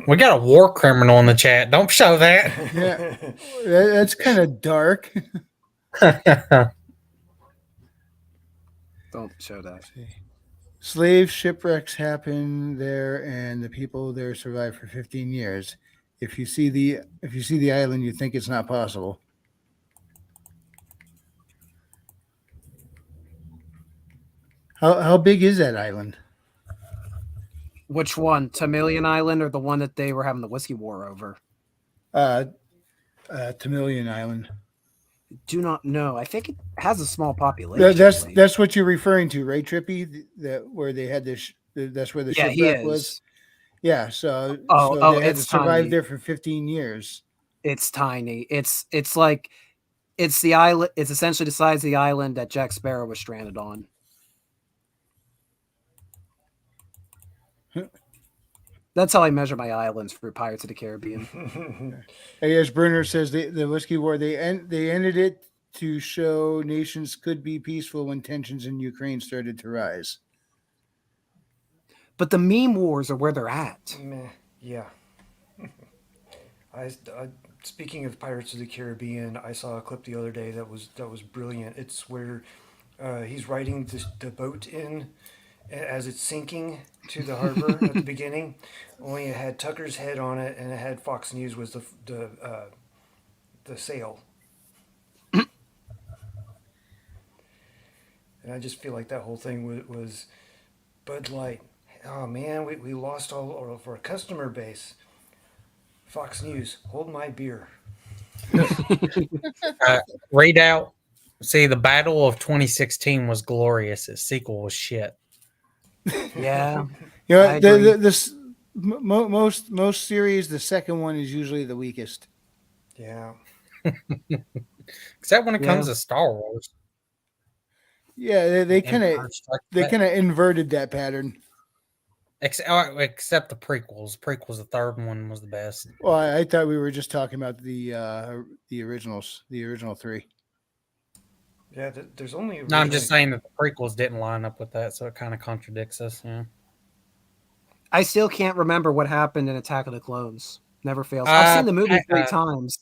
We got a war criminal in the chat. Don't show that. Yeah, that's kind of dark. Don't show that. Slave shipwrecks happen there, and the people there survive for 15 years. If you see the island, you think it's not possible. How big is that island? Which one, Tamilian Island or the one that they were having the Whiskey War over? Tamilian Island. Do not know. I think it has a small population. That's what you're referring to, right, Trippy? That where they had this That's where the Yeah, he shipwreck was. is. Yeah, so Oh, they had to it's survive tiny. there for 15 years. It's tiny. It's like it's the island. It's essentially the size of the island that Jack Sparrow was stranded on. That's how I measure my islands for Pirates of the Caribbean. A.S. Brenner says the Whiskey War they ended it to show nations could be peaceful when tensions in Ukraine started to rise. But the meme wars are where they're at. Meh, yeah. I, speaking of Pirates of the Caribbean, I saw a clip the other day that was brilliant. It's where he's riding the boat in as it's sinking to the harbor at the beginning. Only it had Tucker's head on it, and it had Fox News was the sail. And I just feel like that whole thing was Bud Light. Oh man, we lost all of our customer base. Fox News, hold my beer. Read out. See, the Battle of 2016 was glorious. Its sequel was shit. Yeah, You know, I agree. most series, the second one is usually the weakest. Yeah. Except when it comes Yeah. to Star Wars. Yeah, they kind of Empire Strikes Back. inverted that pattern. Except the prequels. The third one was the best. Well, I thought we were just talking about the originals, the original three. Yeah, there's only. No, I'm just originally- saying that the prequels didn't line up with that, so it kind of contradicts us. Yeah. I still can't remember what happened in Attack of the Clones. Never fails. I've seen the movie 3 times.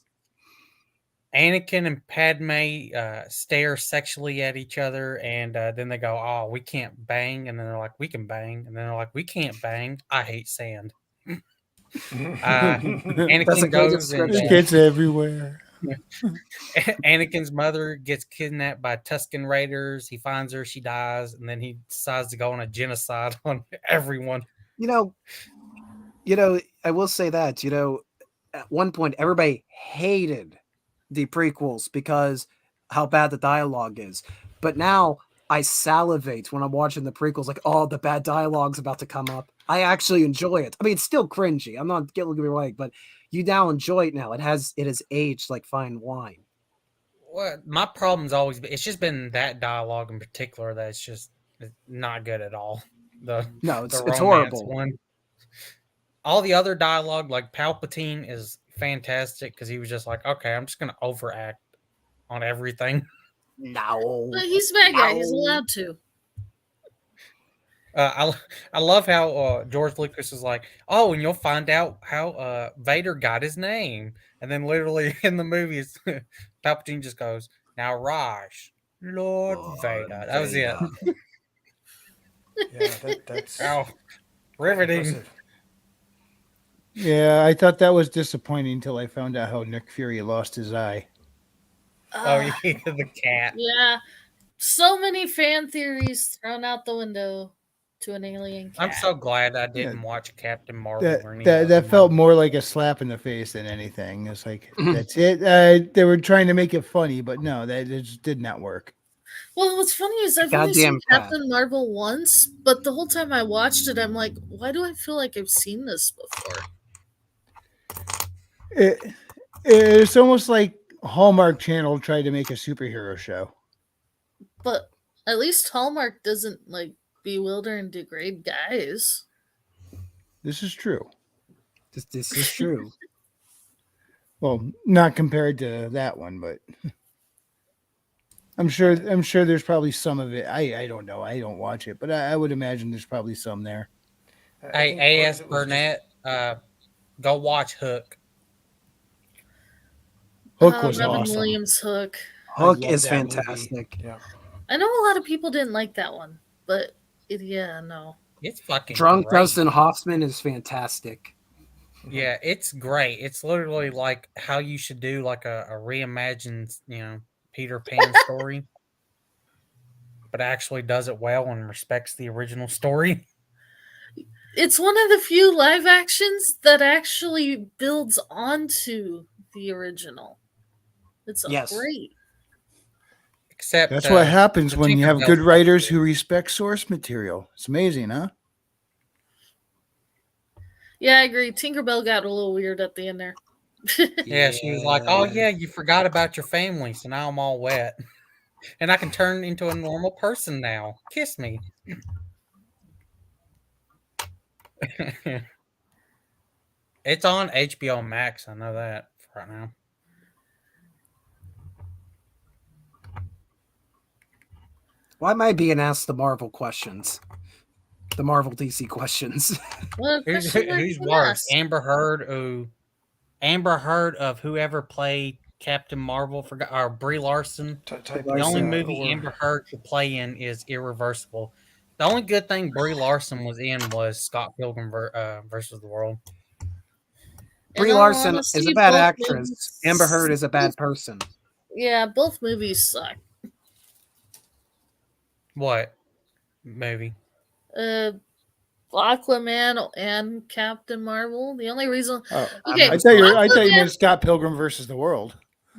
Anakin and Padme stare sexually at each other, and then they go, "Oh, we can't bang," and then they're like, "We can bang," and then they're like, "We can't bang. I hate sand." That's a Anakin good goes and description. Kids everywhere. Anakin's mother gets kidnapped by Tusken Raiders. He finds her, she dies, and then he decides to go on a genocide on everyone. You know, I will say that, at one point everybody hated the prequels because how bad the dialogue is. But now I salivate when I'm watching the prequels, like, oh, the bad dialogue's about to come up. I actually enjoy it. I mean, it's still cringy. I'm not getting me wrong, but you now enjoy it now. It has aged like fine wine. Well, my problem's always been, it's just been that dialogue in particular that's just not good at all. No, it's romance horrible. one. All the other dialogue, like Palpatine, is fantastic because he was just like, okay, I'm just going to overact on everything. No. But he's a bad guy. He's allowed to. I love how George Lucas is like, oh, and you'll find out how Vader got his name. And then literally in the movies, Palpatine just goes, now Raj, Lord Vader. That was it. Yeah, that's Oh, riveting. impressive. Yeah, I thought that was disappointing until I found out how Nick Fury lost his eye. Oh, yeah, the cat. Yeah. So many fan theories thrown out the window to an alien cat. I'm so glad I didn't watch Captain Marvel That or any that, of that them. felt more like a slap in the face than anything. It's like that's it. They were trying to make it funny, but no, that it just did not work. Well, what's funny is I've only seen Goddamn cat. Captain Marvel once, but the whole time I watched it, I'm like, why do I feel like I've seen this before? It's almost like Hallmark Channel tried to make a superhero show. But at least Hallmark doesn't like bewilder and degrade guys. This is true. This is true. Well, not compared to that one, but I'm sure there's probably some of it. I don't know. I don't watch it, but I would imagine there's probably some there. I think part Hey, of A.S. it was Burnett, go watch Hook. Hook was Robin awesome. Williams' Hook. Hook love is that movie. fantastic. Yeah. I know a lot of people didn't like that one, but no. It's fucking Drunk great. Dustin Hoffman is fantastic. Yeah, it's great. It's literally like how you should do like a reimagined, Peter Pan story, but actually does it well and respects the original story. It's one of the few live actions that actually builds onto the original. It's Yes. great. Except That's what happens the when you have Tinkerbell good stuff writers is- who respect source material. It's amazing, huh? Yeah, I agree. Tinkerbell got a little weird at the end there. Yeah, she was like, "Oh yeah, you forgot about your family, so now I'm all wet, and I can turn into a normal person now. Kiss me." It's on HBO Max. I know that right now. Why am I being asked the Marvel questions? The Marvel DC questions. What Who's question who's can worse, ask? Amber Heard of whoever played Captain Marvel, forgot, or Brie Larson. Type The only in movie Amber Heard could play in is Irreversible. The only good thing Brie Larson was in was Scott Pilgrim versus the World. In Brie all Larson is a honesty, bad both actress. Amber Heard movies. is a bad person. Yeah, both movies suck. What movie? Uh, Aquaman and Captain Marvel. The only reason. Oh, Okay, I thought you Aquaman. meant Scott Pilgrim versus the World.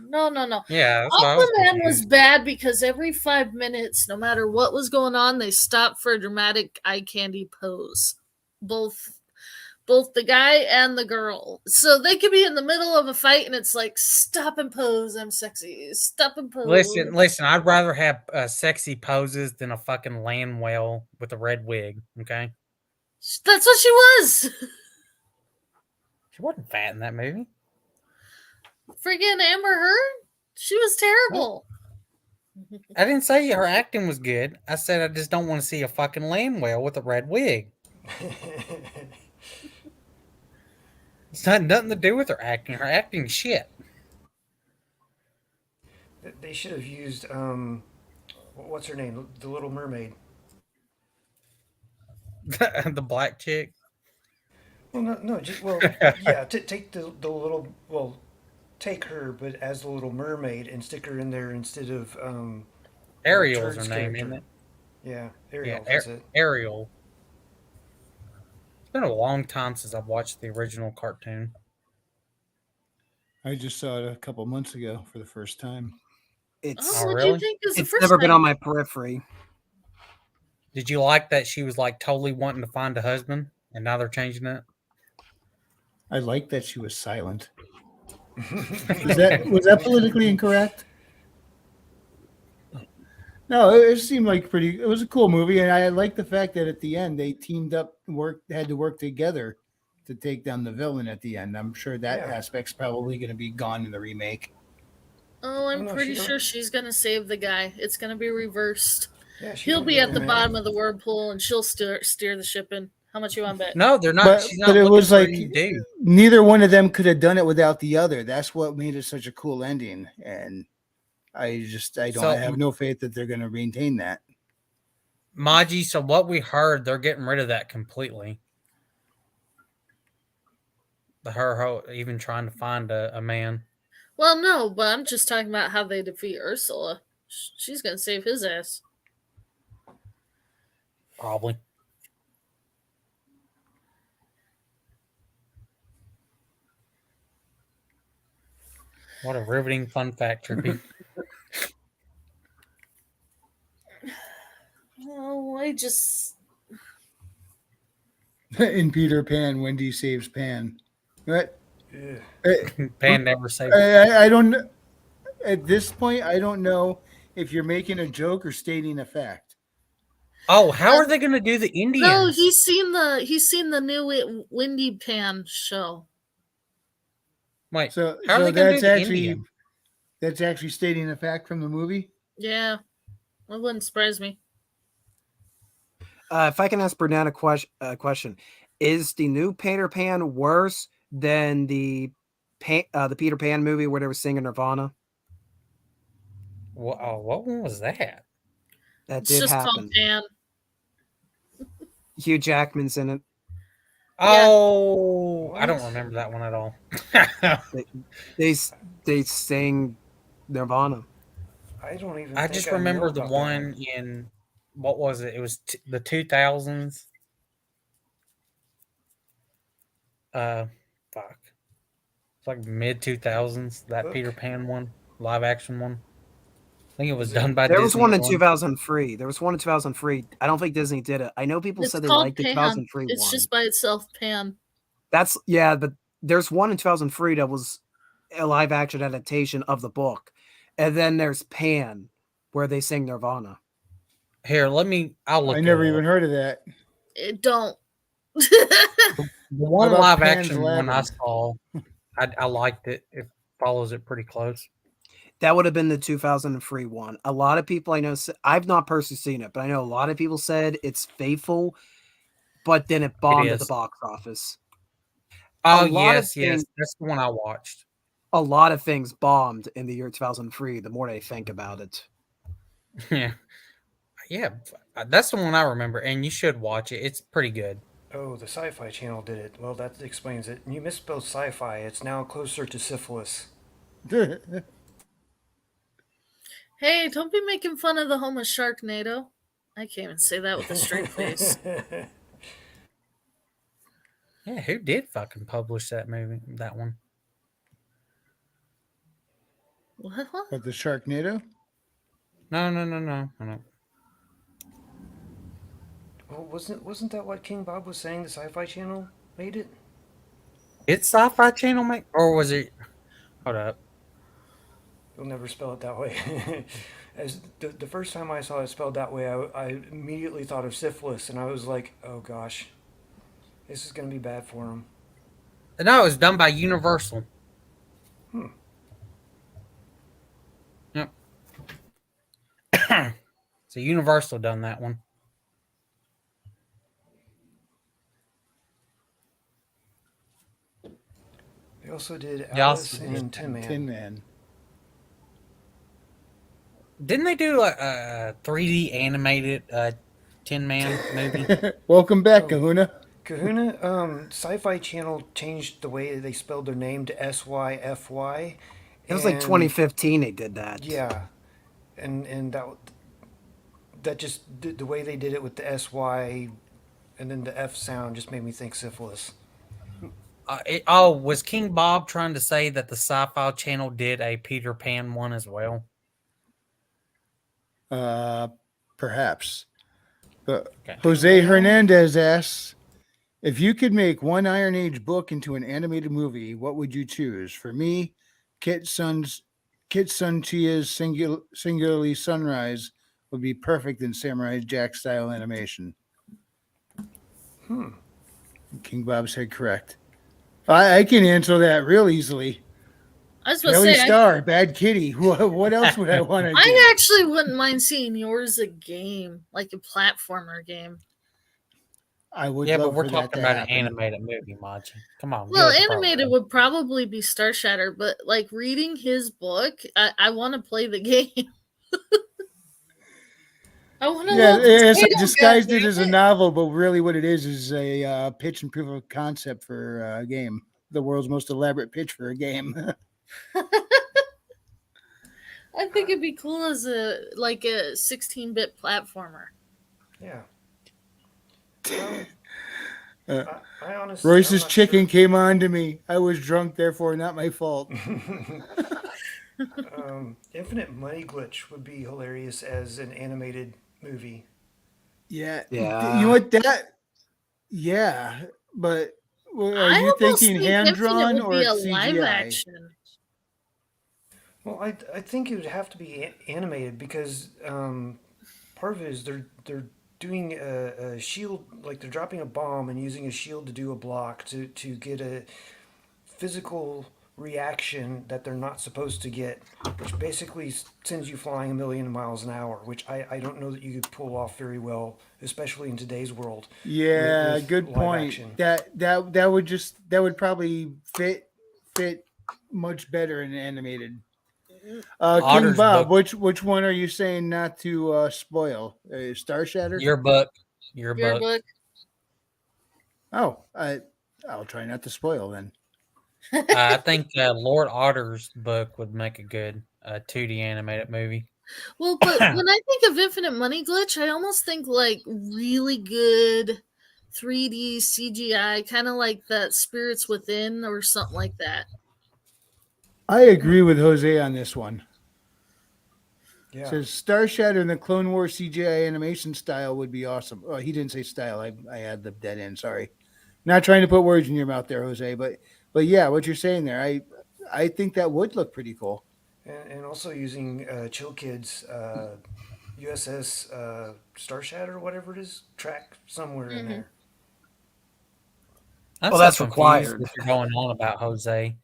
No. Yeah, that's why I was Aquaman was confused. bad because every 5 minutes, no matter what was going on, they stopped for a dramatic eye candy pose. Both the guy and the girl. So they could be in the middle of a fight and it's like, stop and pose, I'm sexy. Stop and pose. Listen. I'd rather have sexy poses than a fucking land whale with a red wig. Okay, That's what she was. she wasn't fat in that movie. Friggin' Amber Heard? She was terrible. I didn't say her acting was good. I said I just don't want to see a fucking land whale with a red wig. It's not nothing to do with her acting. Her acting shit. They should have used what's her name? The Little Mermaid. The black chick. Well, no, just yeah. Take the little take her, but as the Little Mermaid, and stick her in there instead of Ariel's her Turd's name, character. isn't it? Yeah, Yeah, Ariel. That's it. Ariel. It's been a long time since I've watched the original cartoon. I just saw it a couple months ago for the first time. It's Oh, what do really? you think is the it's first never been time? on my periphery. Did you like that she was like totally wanting to find a husband, and now they're changing it? I like that she was silent. Was that politically incorrect? No, it seemed like it was a cool movie, and I like the fact that at the end they teamed up, had to work together to take down the villain at the end. I'm sure that Yeah. aspect's probably going to be gone in the remake. Oh, I'm no, pretty she don't- sure she's gonna save the guy. It's gonna be reversed. Yeah, she He'll don't be know, at the man. bottom of the whirlpool, and she'll steer the ship in. How much you want to bet? No, they're not. But She's not but it looking was for like any dude. neither one of them could have done it without the other. That's what made it such a cool ending, and I have no faith that they're going to maintain that. Maji, so what we heard, they're getting rid of that completely. Her even trying to find a man. Well, no, but I'm just talking about how they defeat Ursula. She's gonna save his ass. Probably. What a riveting fun fact, Trippy. Oh, I just In Peter Pan, Wendy saves Pan. What? Yeah. Pan never saved. I don't. At this point, I don't know if you're making a joke or stating a fact. Oh, how are they going to do the Indians? no. He's seen the new Windy Pan show. Wait, So, how are so they going to do that's the actually Indian? that's actually stating a fact from the movie. Yeah, that wouldn't surprise me. If I can ask Bernard a question, is the new Peter Pan worse than the Peter Pan movie where they were singing Nirvana? What one was that? That It's did just called happen. Pan. Hugh Jackman's in it. Oh, I don't remember that one at all. They sing Nirvana. I don't even. I think just know remember the about that one in what was it? It was the 2000s. Fuck. It's like mid 2000s. That Look. Peter Pan one, live action one. I think it was done by There Disney. was one in at 2003. There was one in 2003. I don't think Disney did it. I know people It's said they called liked the Pan. 2003 It's one. just by itself, Pan. but there's one in 2003 that was a live action adaptation of the book, and then there's Pan, where they sing Nirvana. Here, I'll look I it never up. even heard of that. Don't. The one about live Pan's action one I Labyrinth? saw, I liked it. It follows it pretty close. That would have been the 2003 one. A lot of people I know, I've not personally seen it, but I know a lot of people said it's faithful, but then it bombed at the is. box office. Oh, lot of yes, things- that's the one I watched. A lot of things bombed in the year 2003, the more I think about it. Yeah. Yeah, that's the one I remember, and you should watch it. It's pretty good. Oh, the Sci-Fi Channel did it. Well, that explains it. You misspelled sci-fi. It's now closer to syphilis. Hey, don't be making fun of the home of Sharknado. I can't even say that with a straight face. Yeah, who did fucking publish that movie? That one? What? But the Sharknado? No. Well, wasn't that what King Bob was saying? The Sci-Fi Channel made it. Did Sci-Fi Channel make, or was it? Hold up. You'll never spell it that way. As the first time I saw it spelled that way, I immediately thought of syphilis, and I was like, oh gosh, this is gonna be bad for him. No, it was done by Universal. Yep. So Universal done that one. They also did They Alice also and Tin Man. Tin Man. Didn't they do a 3D animated Tin Man movie? Welcome back, Oh. Kahuna. Kahuna, Sci-Fi Channel changed the way they spelled their name to SYFY. It was like 2015 they did that. Yeah, and that just the way they did it with the SY, and then the F sound just made me think syphilis. Was King Bob trying to say that the Sci-Fi Channel did a Peter Pan one as well? Perhaps. But Okay. Jose Hernandez asks, if you could make one Iron Age book into an animated movie, what would you choose? For me, Kit Sun Chia's Singularly Sunrise would be perfect in Samurai Jack style animation. King Bob said correct. I can answer that real easily. I was about to Kelly say, Star, Bad Kitty. What else would I want to do? I actually wouldn't mind seeing yours a game, like a platformer game. I would Yeah, love but we're for that talking to about happen. an animated movie, Maji. Come on. Well, give us a animated program. would probably be Star Shatter, but like reading his book, I want to play the game. I want to Yeah, love it's potato disguised gun, it as a damn it. novel, but really what it is a pitch and proof of concept for a game. The world's most elaborate pitch for a game. I think it'd be cool as a 16-bit platformer. Yeah. Uh, I honestly, Royce's I'm not chicken came on to me. I was drunk, therefore not my fault. Infinite Money Glitch would be hilarious as an animated movie. Yeah. Yeah. You know what that? Yeah, but are I you almost thinking think hand Infinite drawn would or be a live CGI? action. Well, I think it would have to be animated because part of it is they're doing a shield, like they're dropping a bomb and using a shield to do a block to get a physical reaction that they're not supposed to get, which basically sends you flying a million miles an hour, which I don't know that you could pull off very well, especially in today's world. Yeah, with good live point. action. That would probably fit much better in animated. King Otter's Bob, book. which one are you saying not to spoil? Star Shatter? Your book. Your book. Oh, I'll try not to spoil then. I think Lord Otter's book would make a good 2D animated movie. Well, but when I think of Infinite Money Glitch, I almost think like really good 3D CGI, kind of like that Spirits Within or something like that. I agree with Jose on this one. Yeah. Says Star Shatter in the Clone Wars CGI animation style would be awesome. Oh, he didn't say style. I had the dead end. Sorry. Not trying to put words in your mouth there, Jose, but yeah, what you're saying there, I think that would look pretty cool. And also using Chill Kids USS Starshad or whatever it is track somewhere in Mhm. there. I'm Well, so that's confused required. what you're going on about, Jose.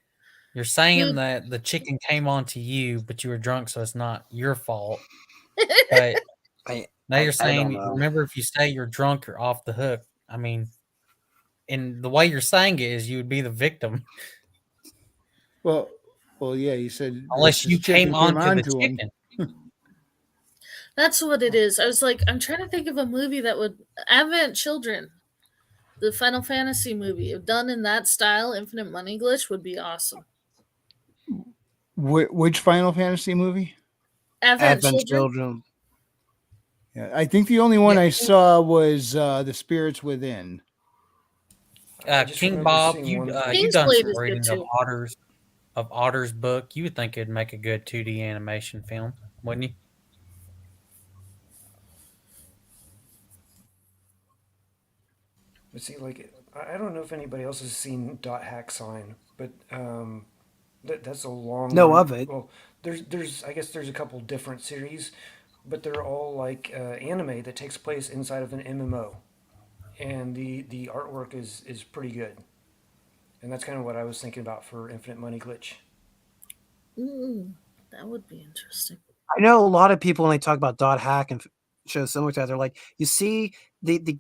You're saying Dude. that the chicken came onto you, but you were drunk, so it's not your fault. But now you're I don't saying, know. remember, if you say you're drunk, you're off the hook. I mean, and the way you're saying it is you would be the victim Well, yeah, you said unless this you came chicken came onto the onto him. chicken. That's what it is. I was like, I'm trying to think of a movie that would Advent Children, the Final Fantasy movie, if done in that style, Infinite Money Glitch would be awesome. Which Final Fantasy movie? Advent Advent Children. Children. Yeah, I think the only one Yeah, I saw was The Spirits Within. I just King remember Bob, seeing you one for you King's done Blade some is good reading too. of Otter's book. You would think it'd make a good 2D animation film, wouldn't you? But see, like, I don't know if anybody else has seen Dot Hack Sign, but that's a long Know run. of it. Well, there's I guess there's a couple different series, but they're all like anime that takes place inside of an MMO, and the artwork is pretty good, and that's kind of what I was thinking about for Infinite Money Glitch. That would be interesting. I know a lot of people when they talk about dot hack and shows similar to that, they're like, you see, the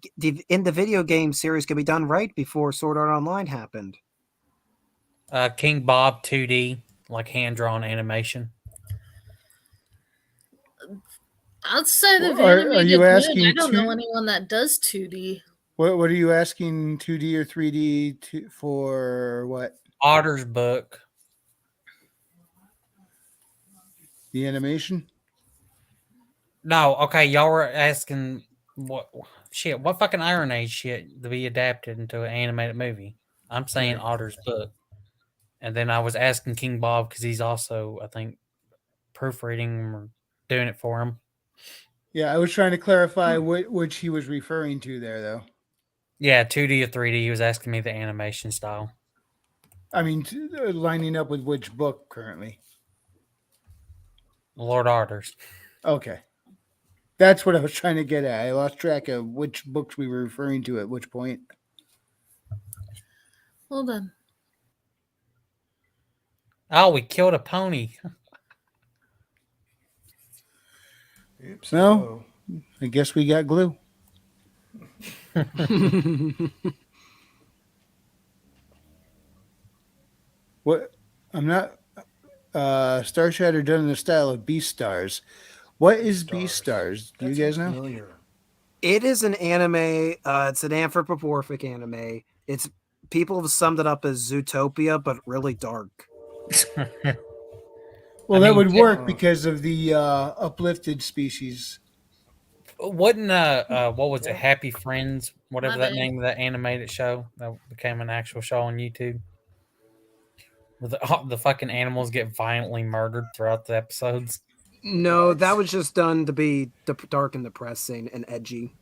in the video game series could be done right before Sword Art Online happened. King Bob 2D, like hand drawn animation. Outside of Are you animated moon, I asking don't know two? anyone that does 2D. What are you asking? 2D or 3D for what? Otter's book. The animation? No, okay, y'all were asking what shit, what fucking IronAge shit to be adapted into an animated movie. I'm saying Right. Otter's book. And then I was asking King Bob because he's also, I think, proofreading or doing it for him. Yeah, I was trying to clarify which he was referring to there, though. Yeah, 2D or 3D. He was asking me the animation style. I mean, lining up with which book currently? Lord Arthur's. Okay. That's what I was trying to get at. I lost track of which books we were referring to at which point. Hold on. Oh, we killed a pony. Oops. No, I guess we got glue. What? I'm not. Star Shatter done in the style of Beast Stars. What is Beast Stars? Do That you guys sounds know? familiar. It is an anime. It's an anthropomorphic anime. It's people have summed it up as Zootopia, but really dark. Well, I that mean, would work because of the uplifted species. Wasn't what was it? Happy Friends, whatever My that bad. name of that animated show that became an actual show on YouTube. Where the fucking animals get violently murdered throughout the episodes. No, that was just done to be dark and depressing and edgy.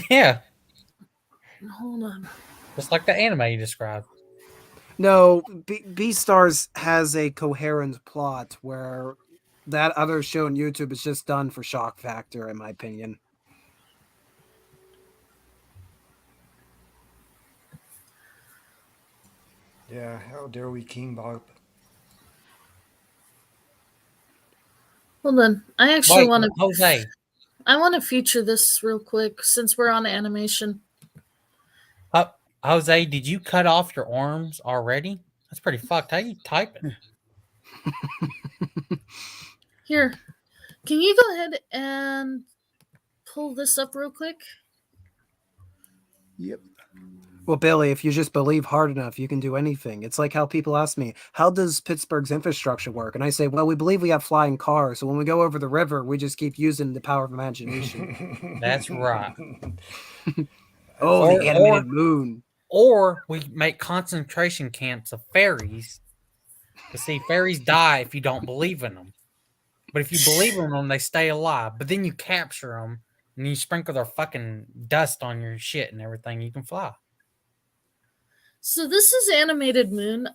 Yeah, Hold on. just like the anime you described. No, Beastars has a coherent plot where that other show on YouTube is just done for shock factor, in my opinion. Yeah, how dare we, King Bob? Hold on. I actually Wait, want to. Jose. I want to feature this real quick since we're on animation. Jose, did you cut off your arms already? That's pretty fucked. How you typing? Here, can you go ahead and pull this up real quick? Yep. Well, Billy, if you just believe hard enough, you can do anything. It's like how people ask me, how does Pittsburgh's infrastructure work? And I say, well, we believe we have flying cars. So when we go over the river, we just keep using the power of imagination. That's right. Oh, Or- the animated moon. Or we make concentration camps of fairies. But see, fairies die if you don't believe in them. But if you believe in them, they stay alive. But then you capture them and you sprinkle their fucking dust on your shit and everything. You can fly. So this is Animated Moon.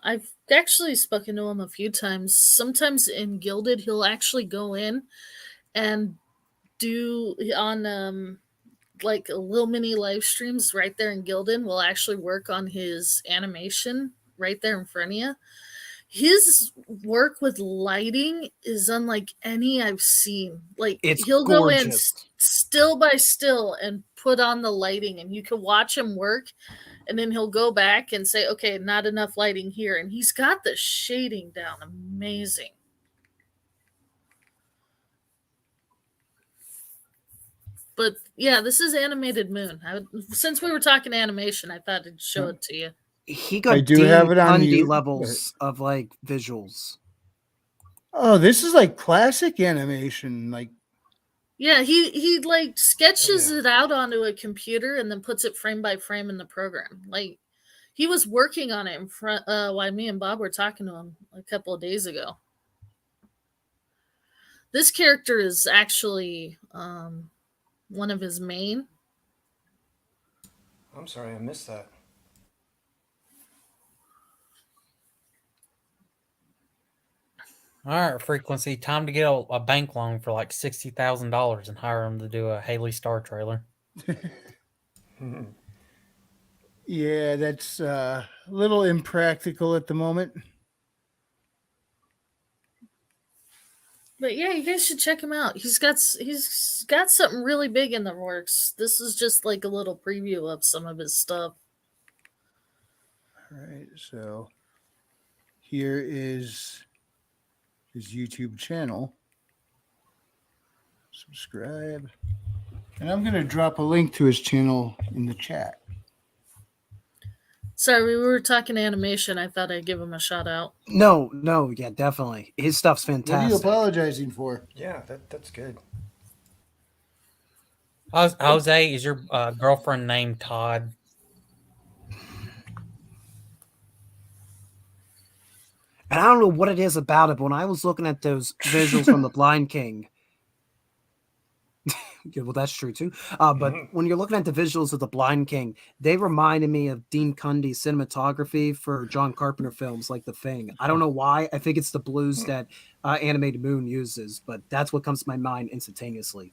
I've actually spoken to him a few times. Sometimes in Gilded, he'll actually go in and do on like a little mini live streams right there in Gilded. Will actually work on his animation right there in front of you. His work with lighting is unlike any I've seen. Like It's he'll go in gorgeous. still by still and put on the lighting, and you can watch him work, and then he'll go back and say, "Okay, not enough lighting here," and he's got the shading down amazing. But yeah, this is Animated Moon. Since we were talking animation, I thought I'd show it to you. He got I do Dean have it on Cundy mute. levels of like visuals. Oh, this is like classic animation. Like, Yeah, he like sketches Oh, yeah. it out onto a computer and then puts it frame by frame in the program. Like he was working on it in front while me and Bob were talking to him a couple of days ago. This character is actually one of his main. I'm sorry, I missed that. All right, Frequency. Time to get a bank loan for like $60,000 and hire him to do a Haley Star trailer. yeah, that's a little impractical at the moment. But yeah, you guys should check him out. He's got something really big in the works. This is just like a little preview of some of his stuff. All right, so here is his YouTube channel. Subscribe. And I'm going to drop a link to his channel in the chat. Sorry, we were talking animation. I thought I'd give him a shout out. No, yeah, definitely. His stuff's What are you fantastic. apologizing for? Yeah, that's good. Jose, is your girlfriend named Todd? And I don't know what it is about it, but when I was looking at those visuals from The Blind King, yeah, well, that's true too. But when you're looking at the visuals of The Blind King, they reminded me of Dean Cundy's cinematography for John Carpenter films like The Thing. I don't know why. I think it's the blues that Animated Moon uses, but that's what comes to my mind instantaneously.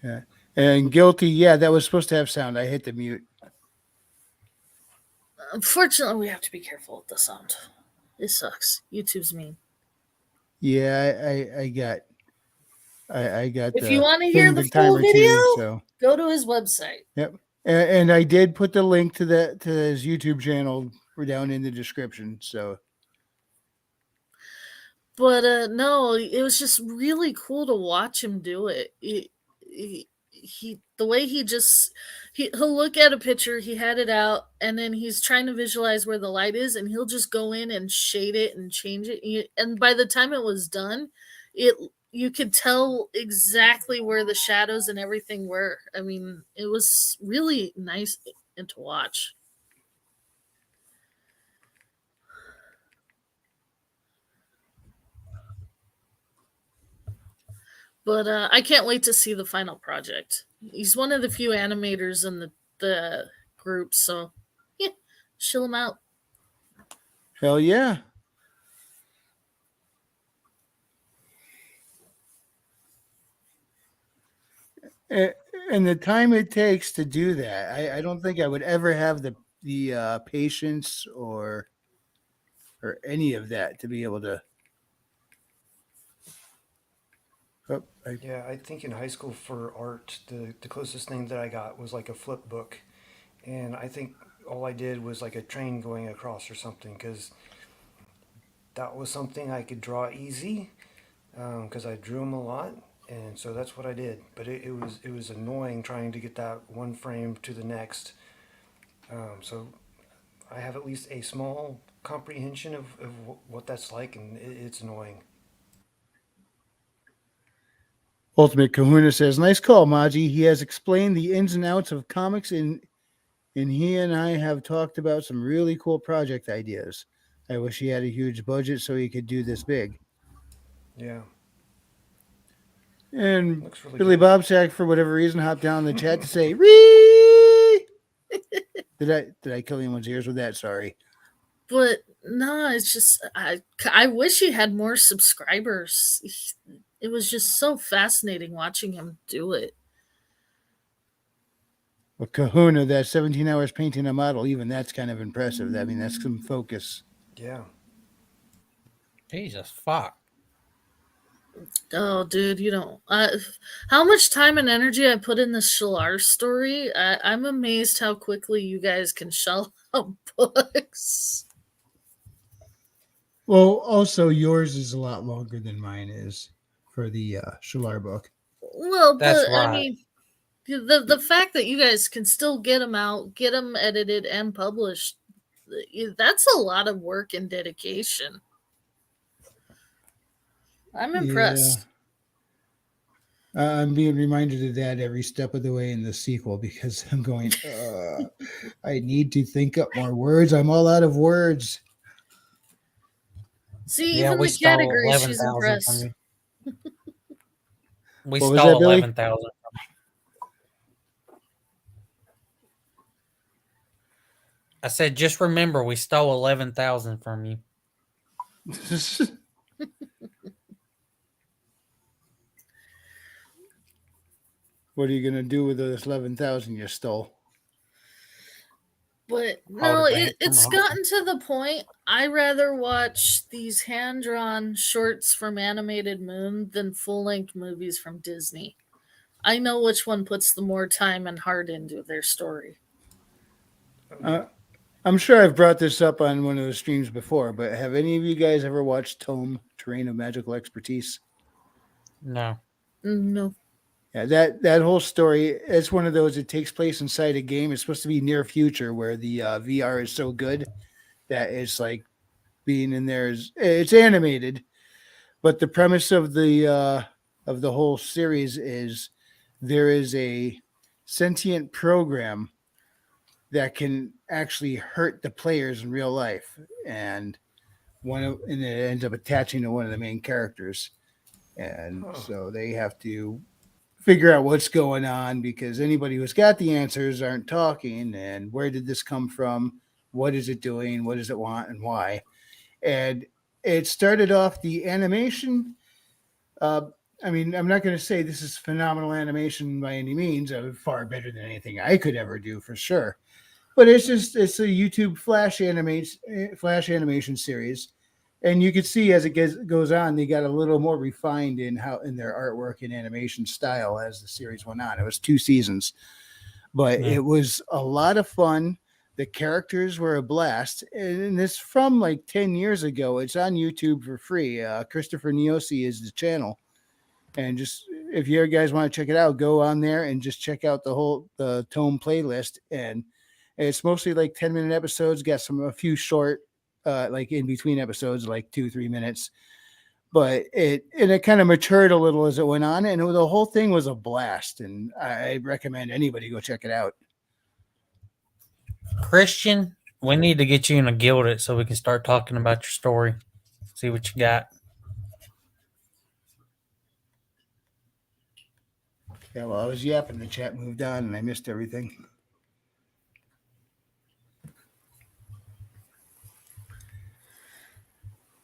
Yeah. And Guilty, yeah, that was supposed to have sound. I hit the mute. Unfortunately, we have to be careful with the sound. It sucks. YouTube's mean. Yeah, I got If the you want to hear thing the the full timer video, too, so go to his website. yep. And I did put the link to his YouTube channel down in the description. So But no, it was just really cool to watch him do it. He the way he'll look at a picture, he had it out, and then he's trying to visualize where the light is, and he'll just go in and shade it and change it. And by the time it was done, you could tell exactly where the shadows and everything were. I mean, it was really nice and to watch. But I can't wait to see the final project. He's one of the few animators in the group, so yeah, chill him out. hell yeah. And the time it takes to do that, I don't think I would ever have the patience or any of that to be able to. Oh, Yeah, I think in high school for art, the closest thing that I got was like a flip book. And I think all I did was like a train going across or something, because that was something I could draw easy, because I drew them a lot. And so that's what I did. But it was annoying trying to get that one frame to the next. So I have at least a small comprehension of what that's like, and it's annoying. Ultimate Kahuna says, "Nice call, Maji. He has explained the ins and outs of comics, and he and I have talked about some really cool project ideas. I wish he had a huge budget so he could do this big." Yeah. And Looks really Billy good. Bobsack, for whatever reason, hopped down in the chat to say, "Ree!" Did I kill anyone's ears with that? Sorry. But no, it's just I wish he had more subscribers. It was just so fascinating watching him do it. Well, Kahuna, that 17 hours painting a model, even that's kind of impressive. I mean, that's some focus. Yeah. Jesus fuck. Oh, dude, you don't. How much time and energy I put in this Shalar story? I'm amazed how quickly you guys can shell out books. Well, also yours is a lot longer than mine is for the Shalar book. Well, That's but I right. mean, the fact that you guys can still get them out, get them edited and published, that's a lot of work and dedication. I'm impressed. I'm being reminded of that every step of the way in the sequel because I'm going, I need to think up more words. I'm all out of words. See, Yeah, even we the stole category, 11,000 she's from impressed. you. We What was that, stole Billy? 11,000 from you. I said, just remember, we stole 11,000 from you. What are you going to do with those 11,000 you stole? But Hard no, to bank it's from home. gotten to the point I rather watch these hand drawn shorts from Animated Moon than full length movies from Disney. I know which one puts the more time and heart into their story. I'm sure I've brought this up on one of the streams before, but have any of you guys ever watched Tome, Terrain of Magical Expertise? No. No. Yeah, that whole story, it's one of those, it takes place inside a game. It's supposed to be near future where the VR is so good that it's like being in there is, it's animated, but the premise of the whole series is there is a sentient program that can actually hurt the players in real life, and and it ends up attaching to one of the main characters, and so they have to figure out what's going on because anybody who's got the answers aren't talking. And where did this come from? What is it doing? What does it want, and why? And it started off the animation. Uh, I mean, I'm not going to say this is phenomenal animation by any means. Far better than anything I could ever do, for sure. But it's a YouTube flash animation series, and you can see as it goes on, they got a little more refined in their artwork and animation style as the series went on. It was 2 seasons, but it was a lot of fun. The characters were a blast, and this from like 10 years ago. It's on YouTube for free. Christopher Niosi is the channel, and just if you guys want to check it out, go on there and just check out the Tome playlist. And it's mostly like 10-minute episodes. Got a few short, like in between episodes, like 2-3 minutes. But it kind of matured a little as it went on, and the whole thing was a blast. And I recommend anybody go check it out. Christian, we need to get you in a Gilded so we can start talking about your story. See what you got. Yeah, well, I was yapping. The chat moved on, and I missed everything.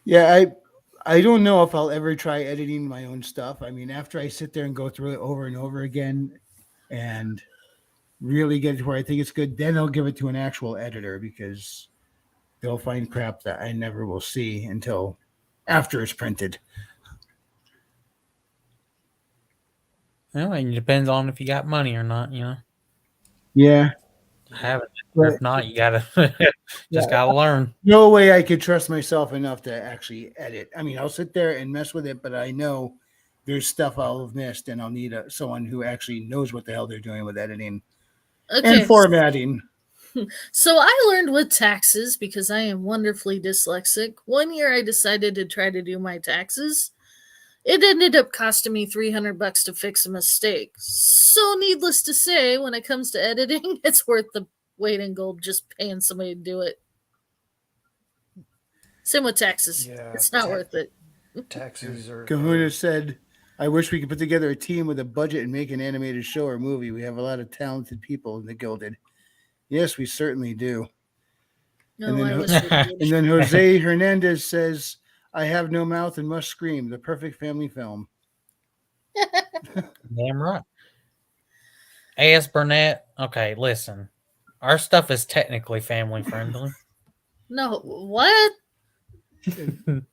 Yeah, I don't know if I'll ever try editing my own stuff. I mean, after I sit there and go through it over and over again and really get it to where I think it's good, then I'll give it to an actual editor because they'll find crap that I never will see until after it's printed. Well, it depends on if you got money or not, you know. Yeah. Have it. But, If not, you gotta gotta learn. No way I could trust myself enough to actually edit. I mean, I'll sit there and mess with it, but I know there's stuff I'll have missed, and I'll need someone who actually knows what the hell they're doing with editing and formatting. So I learned with taxes because I am wonderfully dyslexic. One year I decided to try to do my taxes. It ended up costing me $300 to fix a mistake. So needless to say, when it comes to editing, it's worth the weight in gold just paying somebody to do it. Same with taxes. Yeah, it's not worth it. Taxes are. Kahuna said, I wish we could put together a team with a budget and make an animated show or movie. We have a lot of talented people in the Gilded. Yes, we certainly do. No, And then I who- wish we did. And then Jose Hernandez says, "I have no mouth and must scream." The perfect family film. Damn right. A.S. Burnett. Okay, listen. Our stuff is technically family friendly. No, what?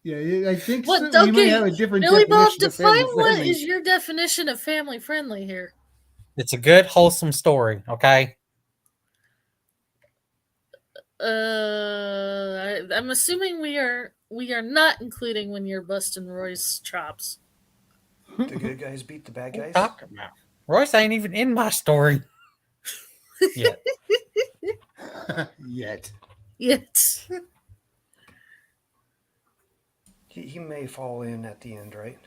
Yeah, I think What? so. We might Okay, have a different Billy Bob, definition of family define what friendly. is your definition of family friendly here? It's a good, wholesome story, okay? I'm assuming we are not including when you're busting Roy's chops. The good guys beat the bad What are you guys. talking about? Royce ain't even in my story yet. Yet. Yes. He may fall in at the end, right?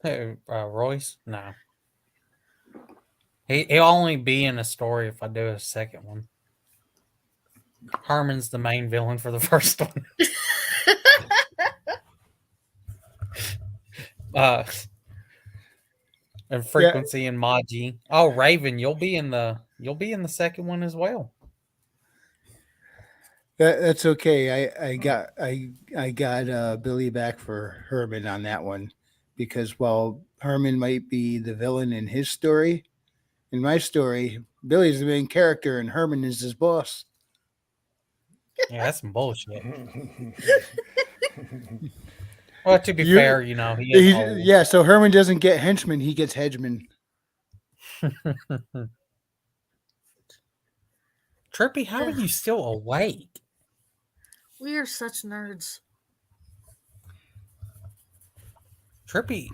Who, Royce? No. He'll only be in a story if I do a second one. Herman's the main villain for the first one. And Frequency and Maji. Oh, Raven, you'll be in the second one as well. That's okay. I got Billy back for Herman on that one, because while Herman might be the villain in his story, in my story, Billy's the main character and Herman is his boss. Yeah, that's some bullshit. Well, to be fair, he is old. Yeah, so Herman doesn't get henchmen, he gets hedgemen. Trippy, how are you still awake? We are such nerds. Trippy,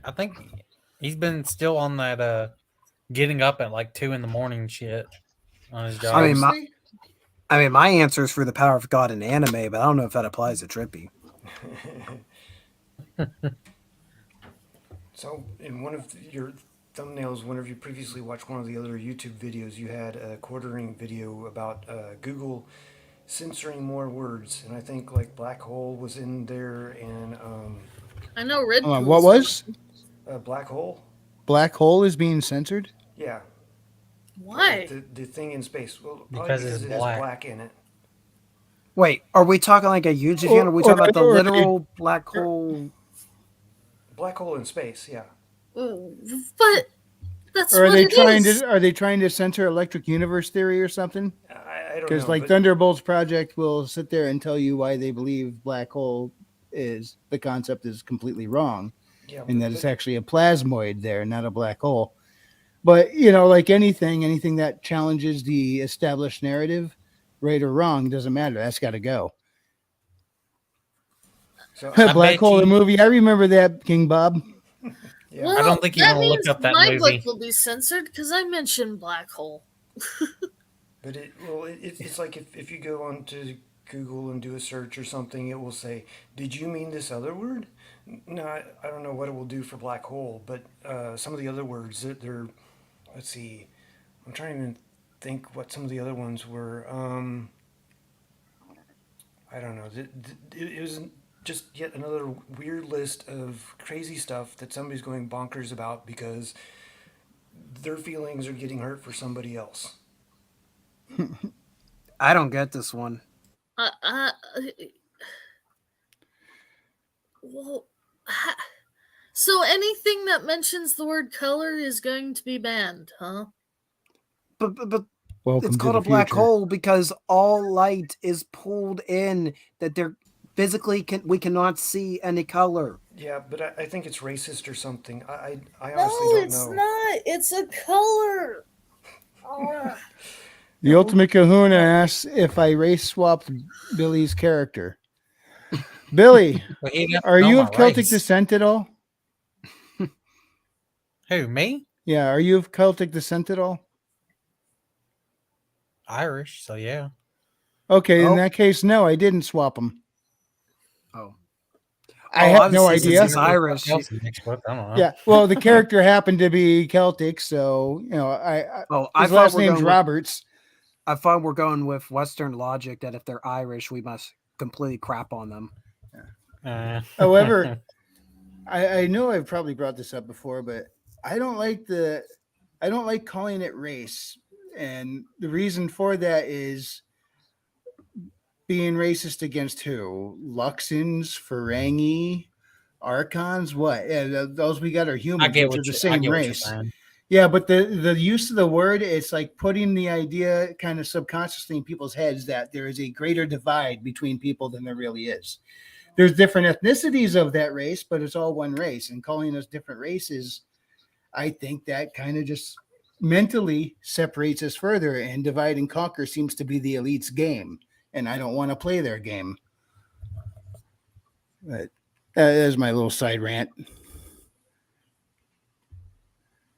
I think he's been still on that getting up at like 2 a.m. shit on his job. I mean, my answer is for the power of God in anime, but I don't know if that applies to Trippy. So, in one of your thumbnails, whenever you previously watched one of the other YouTube videos, you had a quartering video about Google censoring more words, and I think like black hole was in there, and I know red. Hold on, what was? Black hole. Black hole is being censored? Yeah. Why? Like the thing in space. Well, probably Because because it's it has black. black in it. Wait, are we talking like a YouTube channel? Are we talking about the literal black hole? Black hole in space, yeah. But that's Or are what they it trying is. to? Are they trying to censor electric universe theory or something? I don't know. Because like but- Thunderbolt's project will sit there and tell you why they believe black hole is the concept is completely wrong, yeah, and that it's actually a plasmoid there, not a black hole. But like anything that challenges the established narrative, right or wrong, doesn't matter. That's got to go. So Black hole, the movie. I remember that, King Bob. yeah. Well, I don't think you that want to look means up that my movie. book will be censored because I mentioned black hole. But it's like if you go on to Google and do a search or something, it will say, "Did you mean this other word?" No, I don't know what it will do for black hole, but some of the other words they're let's see, I'm trying to even think what some of the other ones were. I don't know. It was just yet another weird list of crazy stuff that somebody's going bonkers about because their feelings are getting hurt for somebody else. I don't get this one. Well, so anything that mentions the word color is going to be banned, huh? But Welcome it's to called the a black future. hole because all light is pulled in that they're physically we cannot see any color. Yeah, but I think it's racist or something. I honestly No, don't it's know. not. It's a color. The Ultimate Kahuna asks if I race swapped Billy's character. Billy, But he doesn't are know you my of Celtic race. descent at all? Who, me? Yeah, are you of Celtic descent at all? Irish, so yeah. Okay, in Oh. that case, no, I didn't swap them. Oh, I have no obviously, idea. since he's Irish. Else is mixed with, I don't know. Yeah, well, the character happened to be Celtic, so I his thought last we're name's going Roberts. I thought we're going with Western logic that if they're Irish, we must completely crap on them. However, I know I've probably brought this up before, but I don't like calling it race. and the reason for that is being racist against who? Luxons, Ferengi, Archons, what? Yeah, those we got are I humans, get which are what the you. I same get what you're race. saying. Yeah, but the use of the word, it's like putting the idea kind of subconsciously in people's heads that there is a greater divide between people than there really is. There's different ethnicities of that race, but it's all one race. And calling us different races, I think that kind of just mentally separates us further. And divide and conquer seems to be the elite's game, and I don't want to play their game. But that is my little side rant.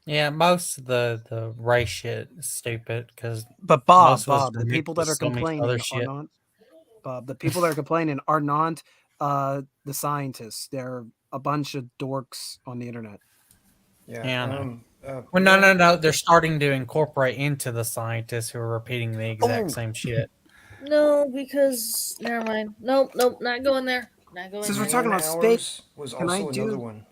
Yeah, most of the race shit is stupid because But Bob, most of us the people that are so much other complaining are shit. not Bob. The people that are complaining are not the scientists. They're a bunch of dorks on the internet. Yeah, I know. Well, Mel- no. They're starting to incorporate into the scientists who are repeating the exact Oh. same shit. No, because never mind. Nope, not going there. Not going Since we're there. talking Man about Hours space, was can I also another do- one.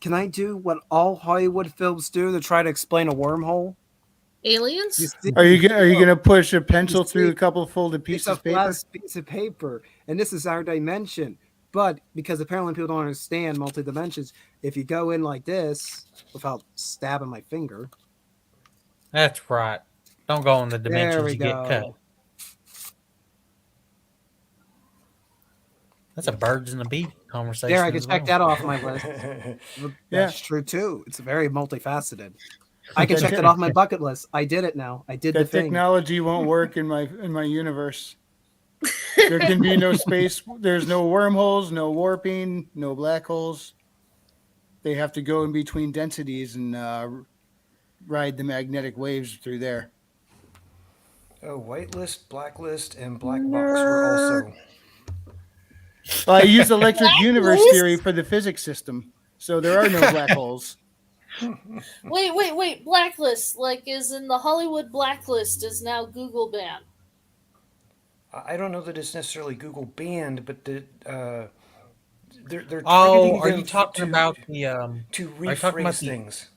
Can I do what all Hollywood films do to try to explain a wormhole? Aliens? Are you gonna push a pencil see, through a couple of folded It's pieces a of paper? flat piece of paper, and this is our dimension. But because apparently people don't understand multi-dimensions, if you go in like this without stabbing my finger, That's right. Don't go in the there dimensions we you get cut. go. That's a birds and the bee conversation. There, I can as check well. that off my list. That's true too. It's very multifaceted. I can check that off my bucket list. I did it now. I did the That thing. technology won't work in my universe. There can be no space. There's no wormholes, no warping, no black holes. They have to go in between densities and ride the magnetic waves through there. Oh, whitelist, blacklist, and black box were also. Well, I used electric universe Blacklist? theory for the physics system, so there are no black holes. Wait. Blacklist, like, is in the Hollywood blacklist, is now Google banned. I don't know that it's necessarily Google banned, but they're Oh, targeting are them you talking about the to are you talking about rephrase the things.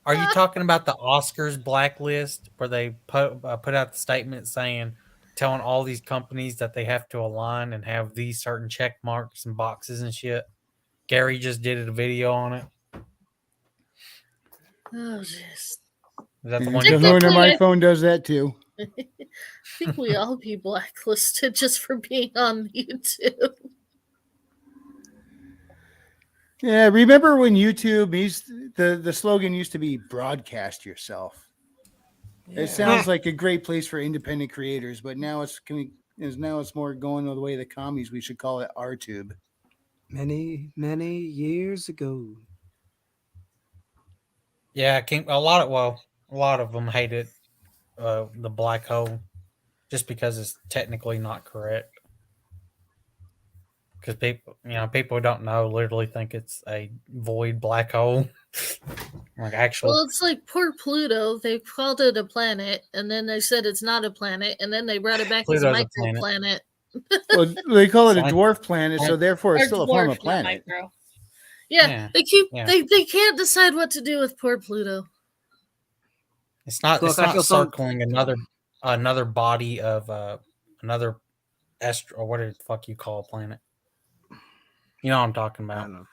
Are you talking about the Oscars blacklist where they put out the statement saying, telling all these companies that they have to align and have these certain check marks and boxes and shit? Gary just did a video on it. Oh, jeez. Is that the And one you're Kahuna, talking my I- phone does that too. I think we all be blacklisted just for being on YouTube. Yeah, remember when YouTube the slogan used to be "broadcast yourself." It sounds like a great place for independent creators, but now it's more going the way of the commies. We should call it RTube. Many years ago. Yeah, a lot of them hate it, the black hole, just because it's technically not correct. Because people don't know literally think it's a void black hole. Like actually, Well, it's like poor Pluto. They called it a planet, and then they said it's not a planet, and then they brought it back as a Pluto's a planet. microplanet. Well, they call it a Fine. dwarf planet, so therefore it's Or still a form dwarf, of not planet. micro. Yeah, Yeah, they keep yeah. they can't decide what to do with poor Pluto. It's not. Look, It's I not feel some- circling another body of another or what the fuck you call a planet. You know what I'm talking I about. don't know.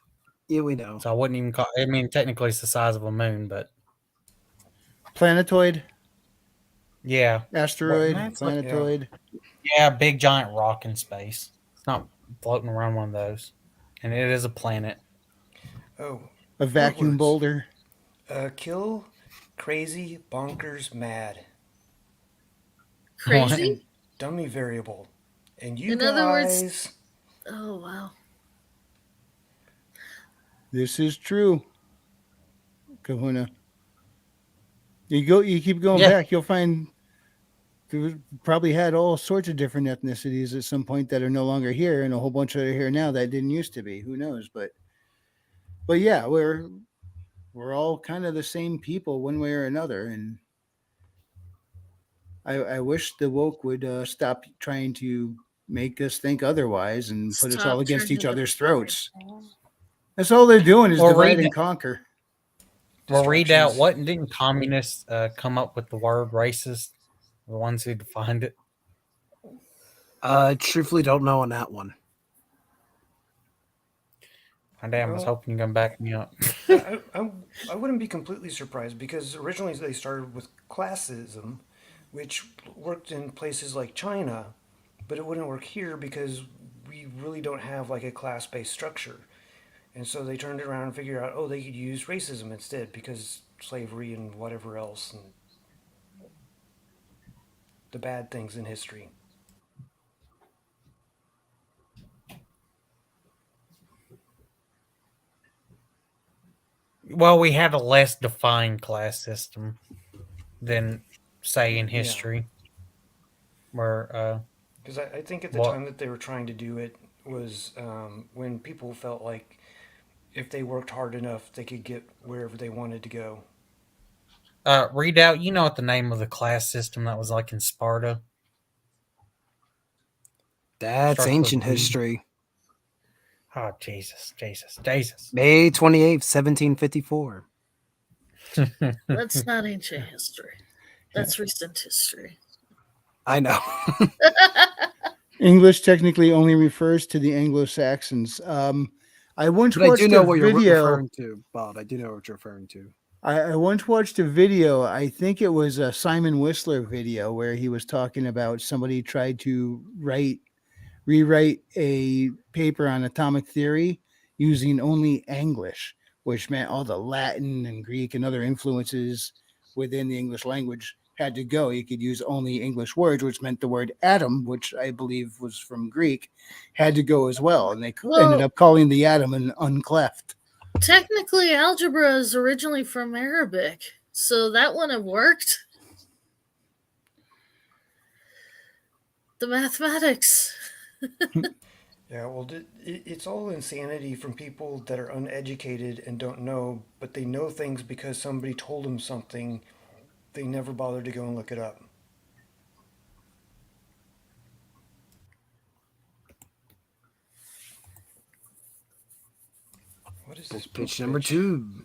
Yeah, we know. So I wouldn't even call. I mean, technically, it's the size of a moon, but Planetoid, yeah, asteroid, Well, that's like- planetoid. yeah, big giant rock in space. It's not floating around one of those, and it is a planet. Oh, A vacuum words. boulder. Kill, crazy, bonkers, mad, Crazy? dummy variable, and you In guys. other words- Oh wow. This is true, Kahuna. You keep going Yeah. back, you'll find we probably had all sorts of different ethnicities at some point that are no longer here, and a whole bunch that are here now that didn't used to be. Who knows? But yeah, we're all kind of the same people one way or another, and I wish the woke would stop trying to make us think otherwise and put us Stop all against trying each to- other's throats. That's all they're doing is Or divide read and it. conquer. Well, read out distractions. what didn't communists come up with the word racist? The ones who defined it. I truthfully don't know on that one. Oh, damn, I was Well, hoping you can back me up. I wouldn't be completely surprised because originally they started with classism, which worked in places like China, but it wouldn't work here because we really don't have like a class-based structure. And so they turned it around and figured out, oh, they could use racism instead because slavery and whatever else and the bad things in history. Well, we had a less defined class system than, say, in Yeah. history, where Because I think at the what time that they were trying to do it was when people felt like if they worked hard enough, they could get wherever they wanted to go. read out. You know what the name of the class system that was like in Sparta? That's Starts with ancient B. history. Oh, Jesus. May 28th, 1754. That's not ancient history. That's recent history. I know. English technically only refers to the Anglo-Saxons. I once But I watched do know a what you're video. referring to, Bob. I do know what you're referring to. I once watched a video. I think it was a Simon Whistler video where he was talking about somebody tried to rewrite a paper on atomic theory using only English, which meant all the Latin and Greek and other influences within the English language had to go. You could use only English words, which meant the word atom, which I believe was from Greek, had to go as well. And they ended up calling the atom an uncleft. Technically, algebra is originally from Arabic, so that wouldn't have worked. The mathematics. Yeah, well, it's all insanity from people that are uneducated and don't know, but they know things because somebody told them something. They never bothered to go and look it up. What is this Pitch number 2.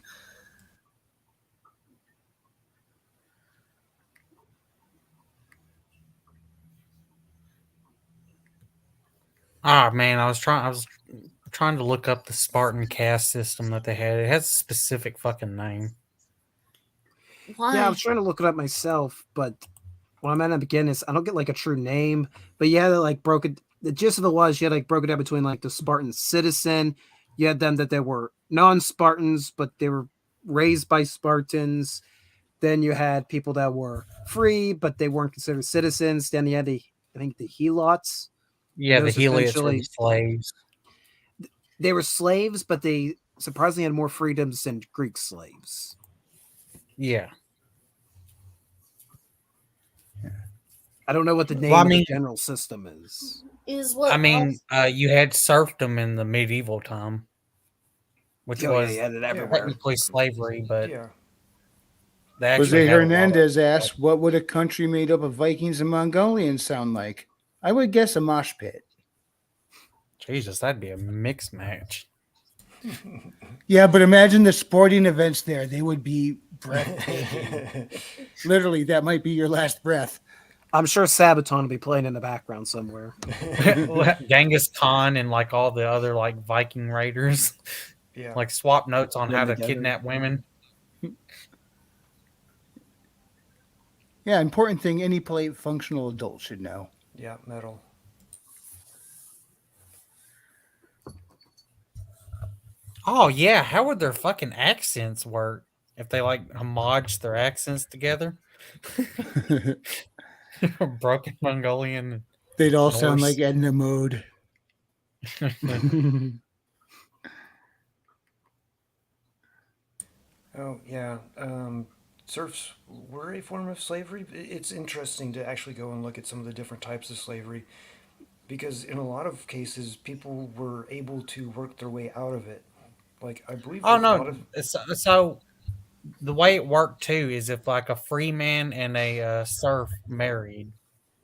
Ah, man, I was trying to look up the Spartan caste system that they had. It has a specific fucking name. Why? Yeah, I was trying to look it up myself, but what I'm at again is I don't get like a true name. But you had to like broke it. The gist of it was you had like broke it down between like the Spartan citizen. You had them that they were non-Spartans, but they were raised by Spartans. Then you had people that were free, but they weren't considered citizens. Then you had I think the Helots. Yeah, the Those Heliots were the essentially- slaves. They were slaves, but they surprisingly had more freedoms than Greek slaves. Yeah. I don't know what the name Well, I of mean- the general system is. Is what I mean, you had serfdom in the medieval time, which Oh, yeah, was you had it everywhere. technically slavery, but Yeah. they actually Jose had a lot of- Hernandez asked, "What would a country made up of Vikings and Mongolians sound like?" I would guess a mosh pit. Jesus, that'd be a mixed match. Yeah, but imagine the sporting events there. They would be breathtaking. Literally, that might be your last breath. I'm sure Sabaton will be playing in the background somewhere. Genghis Khan and like all the other like Viking raiders, Yeah. like swap notes on Them how to together. kidnap women. Yeah, important thing any polite functional adult should know. Yeah, metal. Oh yeah, how would their fucking accents work if they like homage their accents together? Broken Mongolian. They'd all sound Norse. like Edna Mode. Oh, yeah. Serfs were a form of slavery. It's interesting to actually go and look at some of the different types of slavery because in a lot of cases, people were able to work their way out of it. Like, I believe Oh a lot no! of. So the way it worked too is if like a free man and a serf married,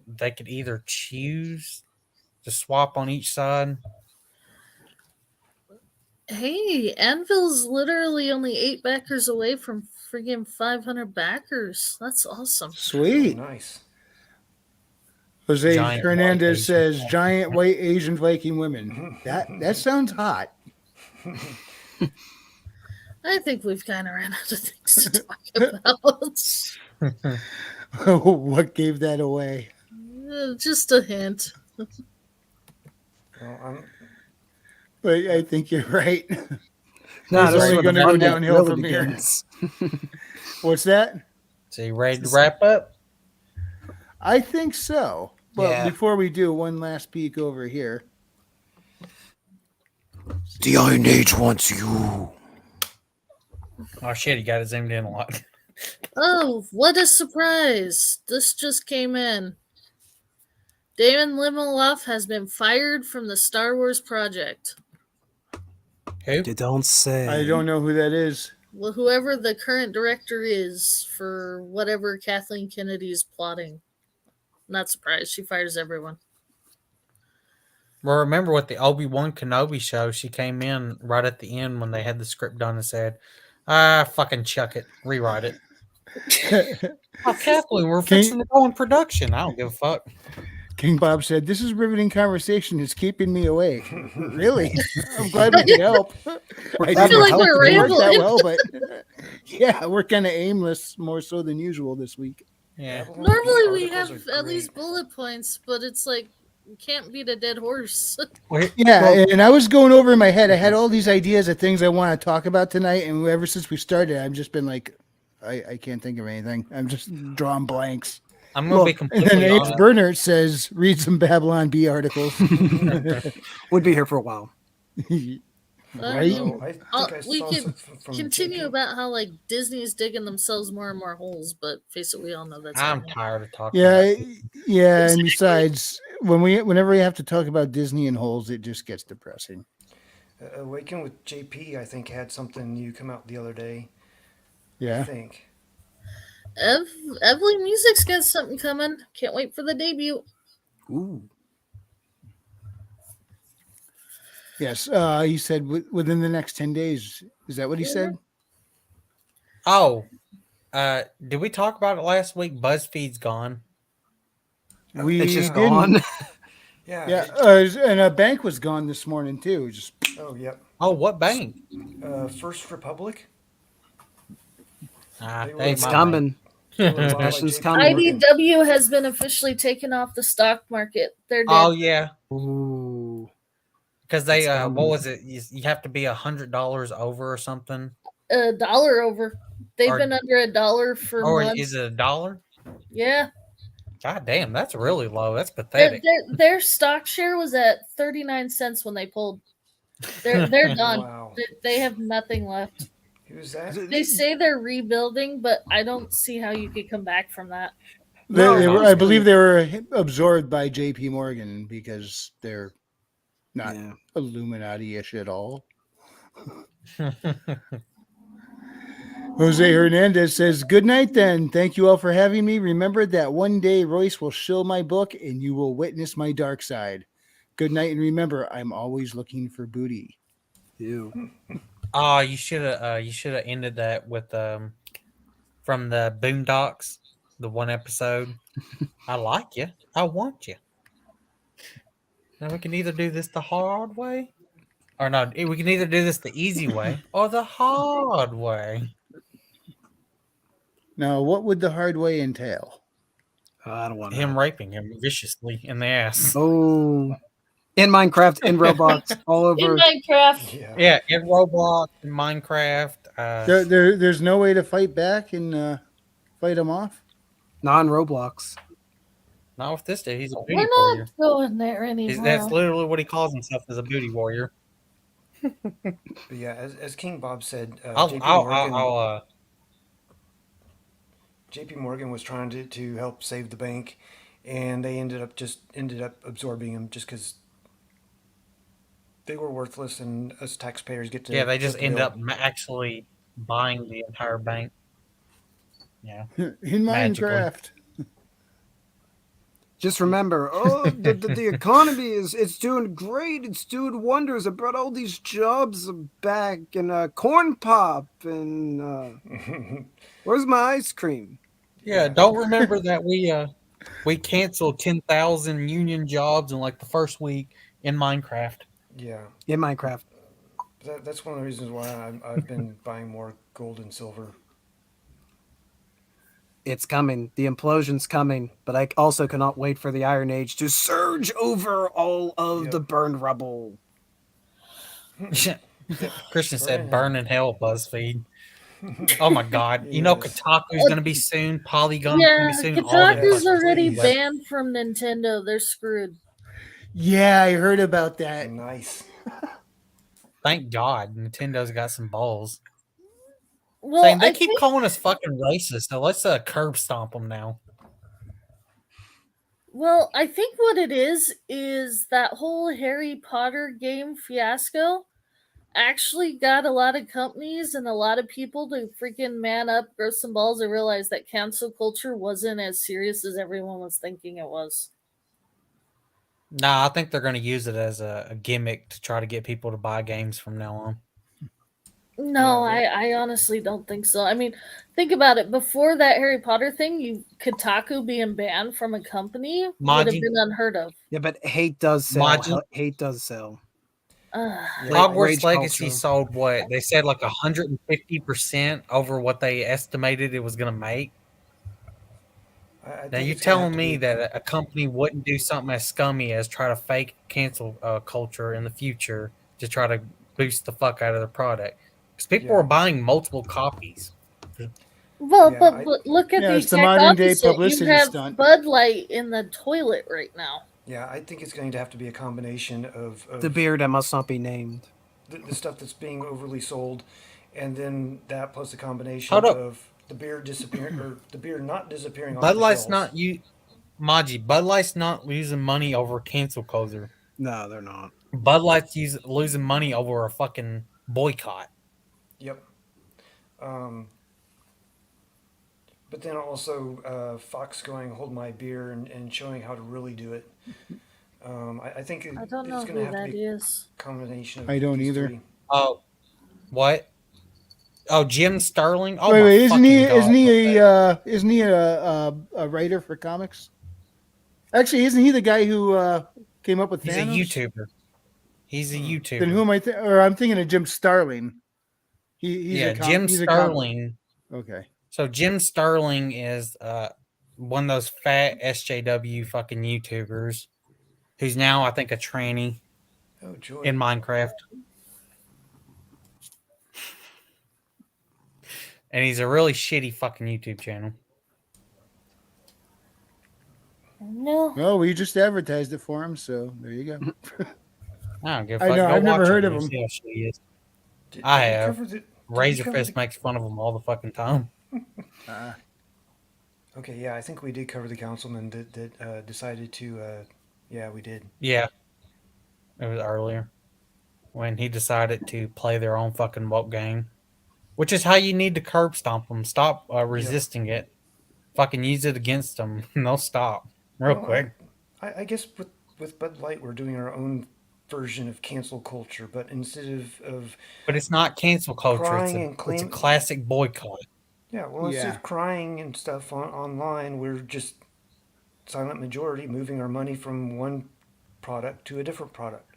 they could either choose to swap on each side. Hey, Anvil's literally only 8 backers away from friggin' 500 backers. That's awesome. Oh, Sweet. nice. Jose Giant white Hernandez Asian. says giant white Asian Viking women. That sounds hot. I think we've kind of ran out of things to talk about. What gave that away? Just a hint. Well, But I think you're right. No, It's this is only where the gonna go fun downhill really from here. begins. What's that? So you ready to wrap up? I think so. But Yeah. before we do, one last peek over here. The IronAge wants you. Oh shit, he got it zoomed in a lot. Oh, what a surprise! This just came in. Damon Lindelof has been fired from the Star Wars project. Who? You don't say. I don't know who that is. Well, whoever the current director is for whatever Kathleen Kennedy is plotting. Not surprised. She fires everyone. Well, remember with the Obi-Wan Kenobi show, she came in right at the end when they had the script done and said, fucking chuck it. Rewrite it. Oh, Kathleen, we're fixing to go in production. I don't give a fuck. King Bob said, "This is riveting conversation. It's keeping me awake." Really? I'm glad we could help. I feel like we're didn't work that rambling. well, but yeah, we're kind of aimless more so than usual this week. Yeah. Normally we These have articles are at great. least bullet points, but it's like you can't beat a dead horse. Yeah, and I was going over in my head. I had all these ideas of things I want to talk about tonight, and ever since we started, I've just been like, I can't think of anything. I'm just drawing blanks. I'm going to be And completely then H. honest. Bernard says, read some Babylon Bee articles. Would be here for a while. Right? Oh, I think I we saw could some from continue JP. about how like Disney's digging themselves more and more holes, but face it, we all know that's I'm happening. tired of talking Yeah, about it. yeah, and besides, whenever we have to talk about Disney and holes, it just gets depressing. Awaken with JP, I think, had something new come out the other day. I Yeah. think. Evelyn Music's got something coming. Can't wait for the debut. Ooh. Yes, he said within the next 10 days. Is that what he said? Oh, did we talk about it last week? BuzzFeed's gone. We It's just didn't. gone. Yeah. Yeah, and a bank was gone this morning too. Just Oh, yep. Oh, what bank? First Republic. They It's my coming. They were bought by Recession's JP coming. Morgan. IDW has been officially taken off the stock market. They're dead. Oh yeah, Ooh. because they It's what coming. was it? You have to be $100 over or something, $1 over. They've Or- been under $1 for or months. is it $1? Yeah. God damn, that's really low. That's Their, pathetic. their stock share was at 39 cents when they pulled. They're done. Wow. They have nothing left. Who's that? They say they're rebuilding, but I don't see how you could come back from that. they were, I honestly. believe they were absorbed by J.P. Morgan because they're not Yeah. Illuminati-ish at all. Jose Hernandez says, "Good night then. Thank you all for having me. Remember that one day Royce will shill my book and you will witness my dark side. Good night, and remember, I'm always looking for booty." Ew. Oh, you should have ended that with from the Boondocks, the one episode. I like you. I want you. Now we can either do this the hard way, or no, we can either do this the easy way or the hard way. Now, what would the hard way entail? I don't want Him raping him viciously in the ass. Oh. In Minecraft, in Roblox, all In over. Minecraft, Yeah. Yeah, in Roblox, in Minecraft. There's no way to fight back and fight him off. Non-Roblox. Not with this dude. He's a booty we're warrior. not going there anymore. That's literally what he calls himself, as a booty warrior. But yeah, as King Bob said, I'll, JP I'll, Morgan. I'll, JP Morgan was trying to help save the bank, and they ended up absorbing him just because they were worthless, and us taxpayers get to yeah, they just foot the end bill. up actually buying the entire bank. Yeah. In Magically. Minecraft. Just remember, the economy it's doing great. It's doing wonders. I brought all these jobs back, and corn pop, and where's my ice cream? Yeah, don't remember that we canceled 10,000 union jobs in like the first week in Minecraft. Yeah, In Minecraft. that's one of the reasons why I've been buying more gold and silver. It's coming. The implosion's coming, but I also cannot wait for the Iron Age to surge over all of the Yep. burned rubble. Yep. Christian Burn said, in "Burn in hell, BuzzFeed." Oh my god! You know Yes. Kotaku's gonna be soon. Polygon's gonna Yeah, be soon. All them Kotaku's Yes, fucking already please. web. banned from Nintendo. They're screwed. Yeah, I heard about that. Nice. Thank God, Nintendo's got some balls. Well, Saying they I keep think calling us fucking racist, so let's curb stomp them now. I think what it is that whole Harry Potter game fiasco actually got a lot of companies and a lot of people to freaking man up, grow some balls, and realize that cancel culture wasn't as serious as everyone was thinking it was. Nah, I think they're gonna use it as a gimmick to try to get people to buy games from now on. No, Yeah, I honestly don't think so. I mean, think about it. Before that Harry Potter thing, Kotaku being banned from a company would have Maji, been unheard of. Yeah, but hate does sell. Maji, Hate does sell. Ugh. yeah. Hogwarts Rage Legacy culture. sold what they said like 150% over what they estimated it was gonna make. I Now think you it's gonna have telling to me be. that a company wouldn't do something as scummy as try to fake cancel culture in the future to try to boost the fuck out of the product? Because people are Yeah, buying multiple copies. Well, yeah. but look at Yeah, the it's the exact modern day opposite. You publicity have stunt. Bud Light in the toilet right now. I think it's going to have to be a combination of The beer that must not be named. the stuff that's being overly sold, and then that plus a combination Hold up, of the beer disappearing or the beer not disappearing off Bud the Light's shelves. not you, Maji. Bud Light's not losing money over cancel culture. No, they're not. Bud Light's losing money over a fucking boycott. Yep. Um, but then also Fox going hold my beer and showing how to really do it. I think I don't know it's going to who have to that be a is. combination of I don't these either. three. Oh, what? Oh, Jim Sterling. Oh Wait, my isn't he? fucking god! Isn't he a writer for comics? Actually, isn't he the guy who came up with He's a Thanos? YouTuber. He's a Then YouTuber. who am I? Or I'm thinking of Jim Starling. He's Yeah, a Jim he's a Sterling. Okay. So Jim Sterling is one of those fat SJW fucking YouTubers who's now I think a tranny Oh joy! in Minecraft. And he's a really shitty fucking YouTube channel. No. Well, we just advertised it for him, so there you go. I don't give a I fuck. know. Go I've never watch heard him of and him. see how shitty he is. Did I we have. cover the- did we Razor cover Fist the- makes fun of him all the fucking time. Okay, yeah, I think we did cover the councilman that decided to. Yeah, we did. Yeah, it was earlier when he decided to play their own fucking woke game, which is how you need to curb stomp them. Stop resisting it. Fucking use it against them, and they'll stop real Well, quick. I guess with Bud Light, we're doing our own version of cancel culture, but instead of But it's not cancel culture. crying and It's a claim, classic boycott. yeah, well, instead Yeah. of crying and stuff online, we're just silent majority moving our money from one product to a different product.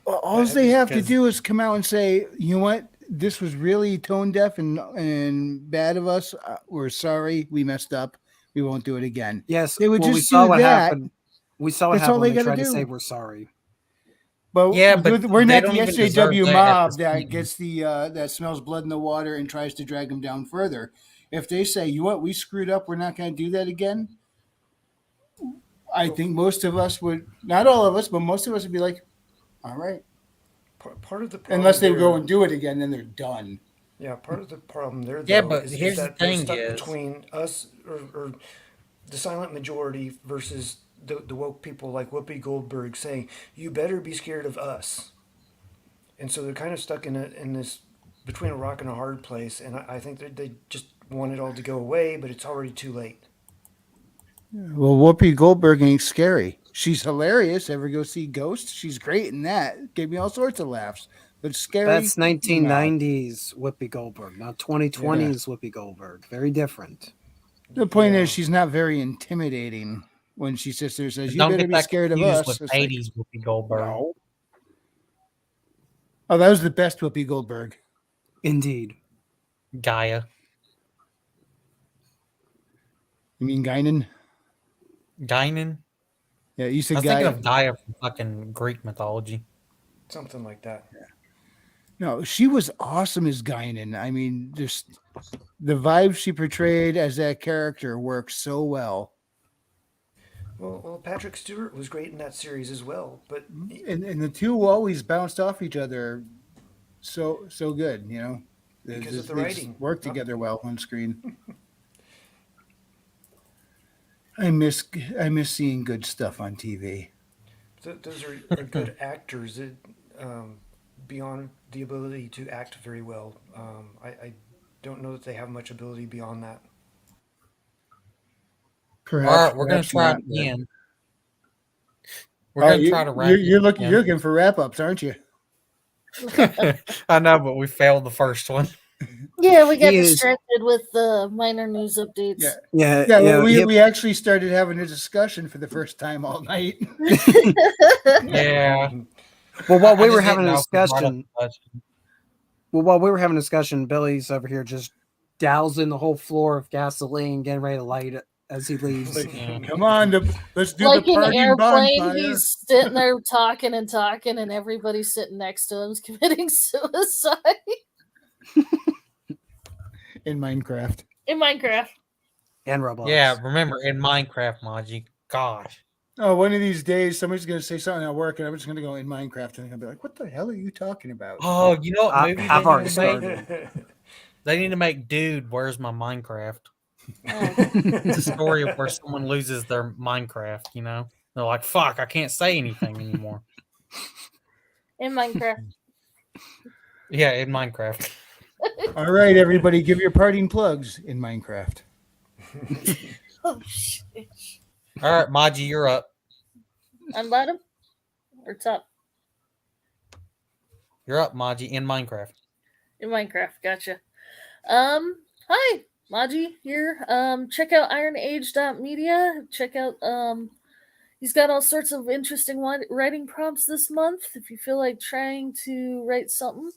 Well, all I they just- have to 'cause- do is come out and say, you know what? This was really tone deaf and bad of us. We're sorry. We messed up. We won't do it again. Yes, They would well, we just saw do what that. happened. We saw what That's all happened when they they gotta tried to say do. we're sorry. But Yeah, but we're they not don't the even SJW deserve that at mob this that point. gets the that smells blood in the water and tries to drag them down further. If they say, you know what, we screwed up, we're not going to do that again. I think most of us would, not all of us, but most of us would be like, all right. Part of the problem Unless they there- go and do it again, then they're done. Yeah, part of the problem there, though, Yeah, but is here's the that they're thing stuck is- between us or the silent majority versus the woke people like Whoopi Goldberg saying, "You better be scared of us," and so they're kind of stuck in this between a rock and a hard place. And I think that they just want it all to go away, but it's already too late. Well, Whoopi Goldberg ain't scary. She's hilarious. Ever go see Ghost? She's great in that. Gave me all sorts of laughs. But scary? That's No. 1990s Whoopi Goldberg, not 2020s Whoopi Goldberg. Very different. The point Yeah. is, she's not very intimidating when she sits there and says, And "You don't better get be that scared of confused us." with It's like, 80s Whoopi Goldberg. no. Oh, that was the best Whoopi Goldberg. Indeed. Gaia. You mean Guinan? Guinan? Yeah, you I said was thinking Gaia. of Gaia from fucking Greek mythology. Something like that. No, she was awesome as Guinan. I mean, just the vibe she portrayed as that character worked so well. Well, Patrick Stewart was great in that series as well. But And the two always bounced off each other so good, you know. because of the They just writing. work Huh? together well on screen. I miss seeing good stuff on TV. Those are good actors that, beyond the ability to act very well. I don't know that they have much ability beyond that. Perhaps, All right, we're going to perhaps try not, it but- again. We're going to try to wrap you're it again. looking for wrap ups, aren't you? I know, but we failed the first one. Yeah, we got He is- distracted with the minor news updates. Yeah. Yeah. We actually started having a discussion for the first time all night. Yeah. Well, while I we were just having didn't a know if we brought up discussion, the question. Billy's over here just dousing the whole floor of gasoline, getting ready to light it as he leaves. Like, Yeah. come on, let's do Like the an party airplane, bonfire. he's sitting there talking, and everybody sitting next to him's committing suicide In Minecraft. in Minecraft. And Roblox. Yeah, remember in Minecraft, Maji. Gosh. Oh, one of these days, somebody's going to say something at work, and I'm just going to go in Minecraft, and I'm going to be like, "What the hell are you talking about?" Oh, you know what movie I've they already need to make? started. They need to make Dude, Where's My Minecraft? Oh, It's a story of where someone loses their Minecraft, you know? They're like, fuck, I can't say anything anymore. in Minecraft. Yeah, in Minecraft. All right, everybody, give your parting plugs in Minecraft. Oh shit! All right, Maji, you're up. On bottom or top? You're up, Maji, in Minecraft. In Minecraft, gotcha. Hi, Maji here. Check out IronAge.media. Check out he's got all sorts of interesting writing prompts this month if you feel like trying to write something.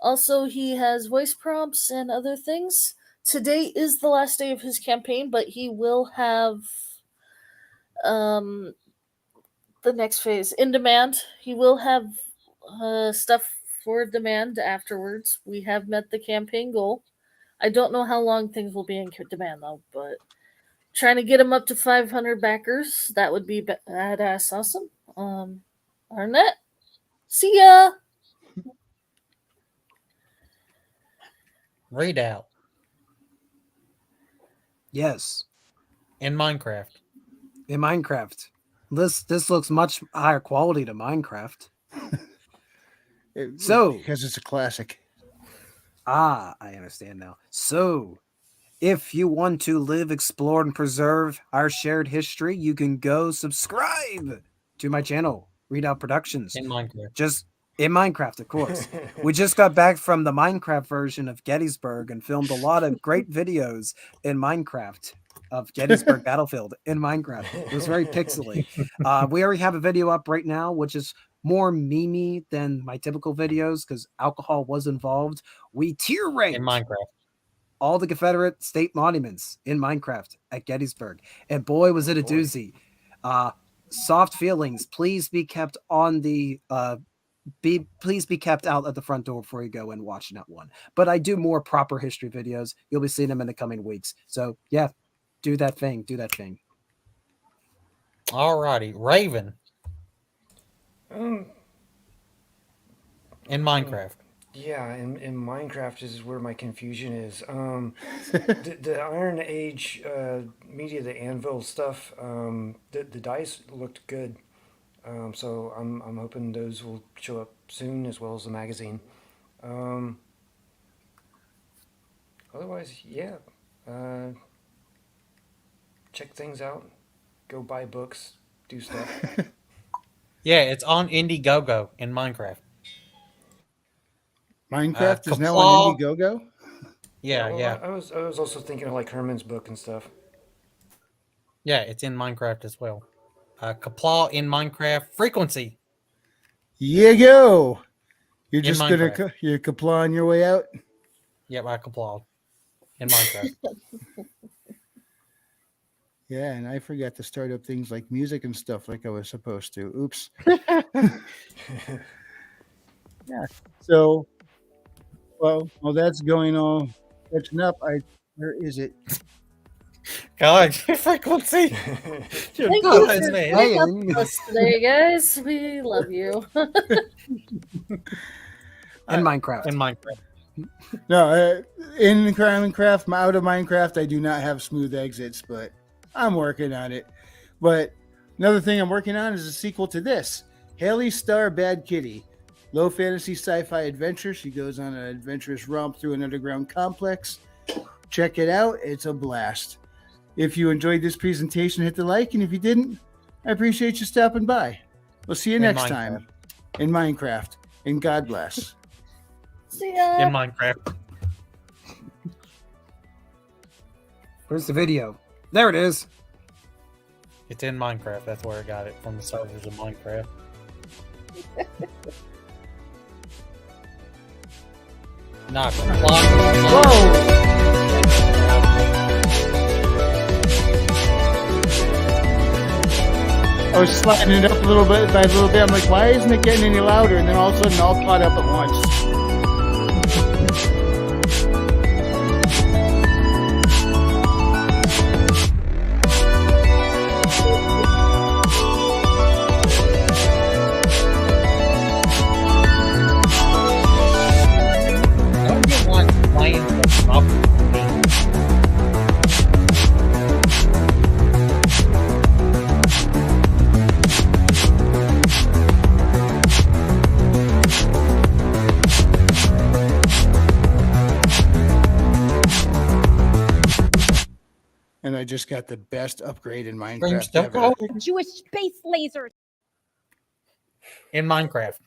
Also, he has voice prompts and other things. Today is the last day of his campaign, but he will have um the next phase in demand. He will have stuff for demand afterwards. We have met the campaign goal. I don't know how long things will be in demand though, but trying to get him up to 500 backers. That would be badass awesome. Arnett, see ya. Read out. Yes, In Minecraft. in Minecraft. This looks much higher quality to Minecraft. Because it's a classic. I understand now. So, if you want to live, explore, and preserve our shared history, you can go subscribe to my channel, Readout Productions. In Minecraft. Just in Minecraft, of course. We just got back from the Minecraft version of Gettysburg and filmed a lot of great videos in Minecraft of Gettysburg Battlefield in Minecraft. It was very pixely. We already have a video up right now, which is more memey than my typical videos because alcohol was involved. We tier ranked In Minecraft. all the Confederate state monuments in Minecraft at Gettysburg. And boy, was it a doozy. Soft feelings, please be kept on the please be kept out at the front door before you go and watch that one. But I do more proper history videos. You'll be seeing them in the coming weeks. So yeah, do that thing. Alrighty. Raven. Um, In Minecraft. Yeah, in Minecraft is where my confusion is. The Iron Age media, the Anvil stuff, the dice looked good. So I'm hoping those will show up soon, as well as the magazine. Otherwise, yeah, check things out. go buy books, do stuff. Yeah, it's on Indiegogo in Minecraft. Minecraft is now on Kaplaw. Indiegogo. Yeah, well, yeah. I was also thinking of like Herman's book and stuff. Yeah, it's in Minecraft as well. Kaplaw in Minecraft. Frequency You go. You're in just Minecraft. gonna you're clawing your way out. Yep, I Kaplaw in Minecraft. Yeah, and I forgot to start up things like music and stuff like I was supposed to. Oops. Yeah. So, well, that's going all catching up. Where is it? God, frequency. Thank You're you nuts, for man. picking up us today, guys. We love you. In Minecraft. In Minecraft. No, in Minecraft, out of Minecraft, I do not have smooth exits, but I'm working on it. But another thing I'm working on is a sequel to this, Haley Star Bad Kitty. Low fantasy sci-fi adventure. She goes on an adventurous romp through an underground complex. Check it out. It's a blast. If you enjoyed this presentation, hit the like. And if you didn't, I appreciate you stopping by. We'll see you next time in Minecraft. And God bless. See ya. In Minecraft. Where's the video? There it is. It's in Minecraft. That's where I got it, from the servers of Minecraft. Not Whoa! I was sliding it up a little bit by a little bit. I'm like, why isn't it getting any louder? And then all of a sudden, all caught up at once. I don't get one playing stuff off of me. And I just got the best upgrade in Dream Minecraft stuff ever. Jewish space lasers. in Minecraft.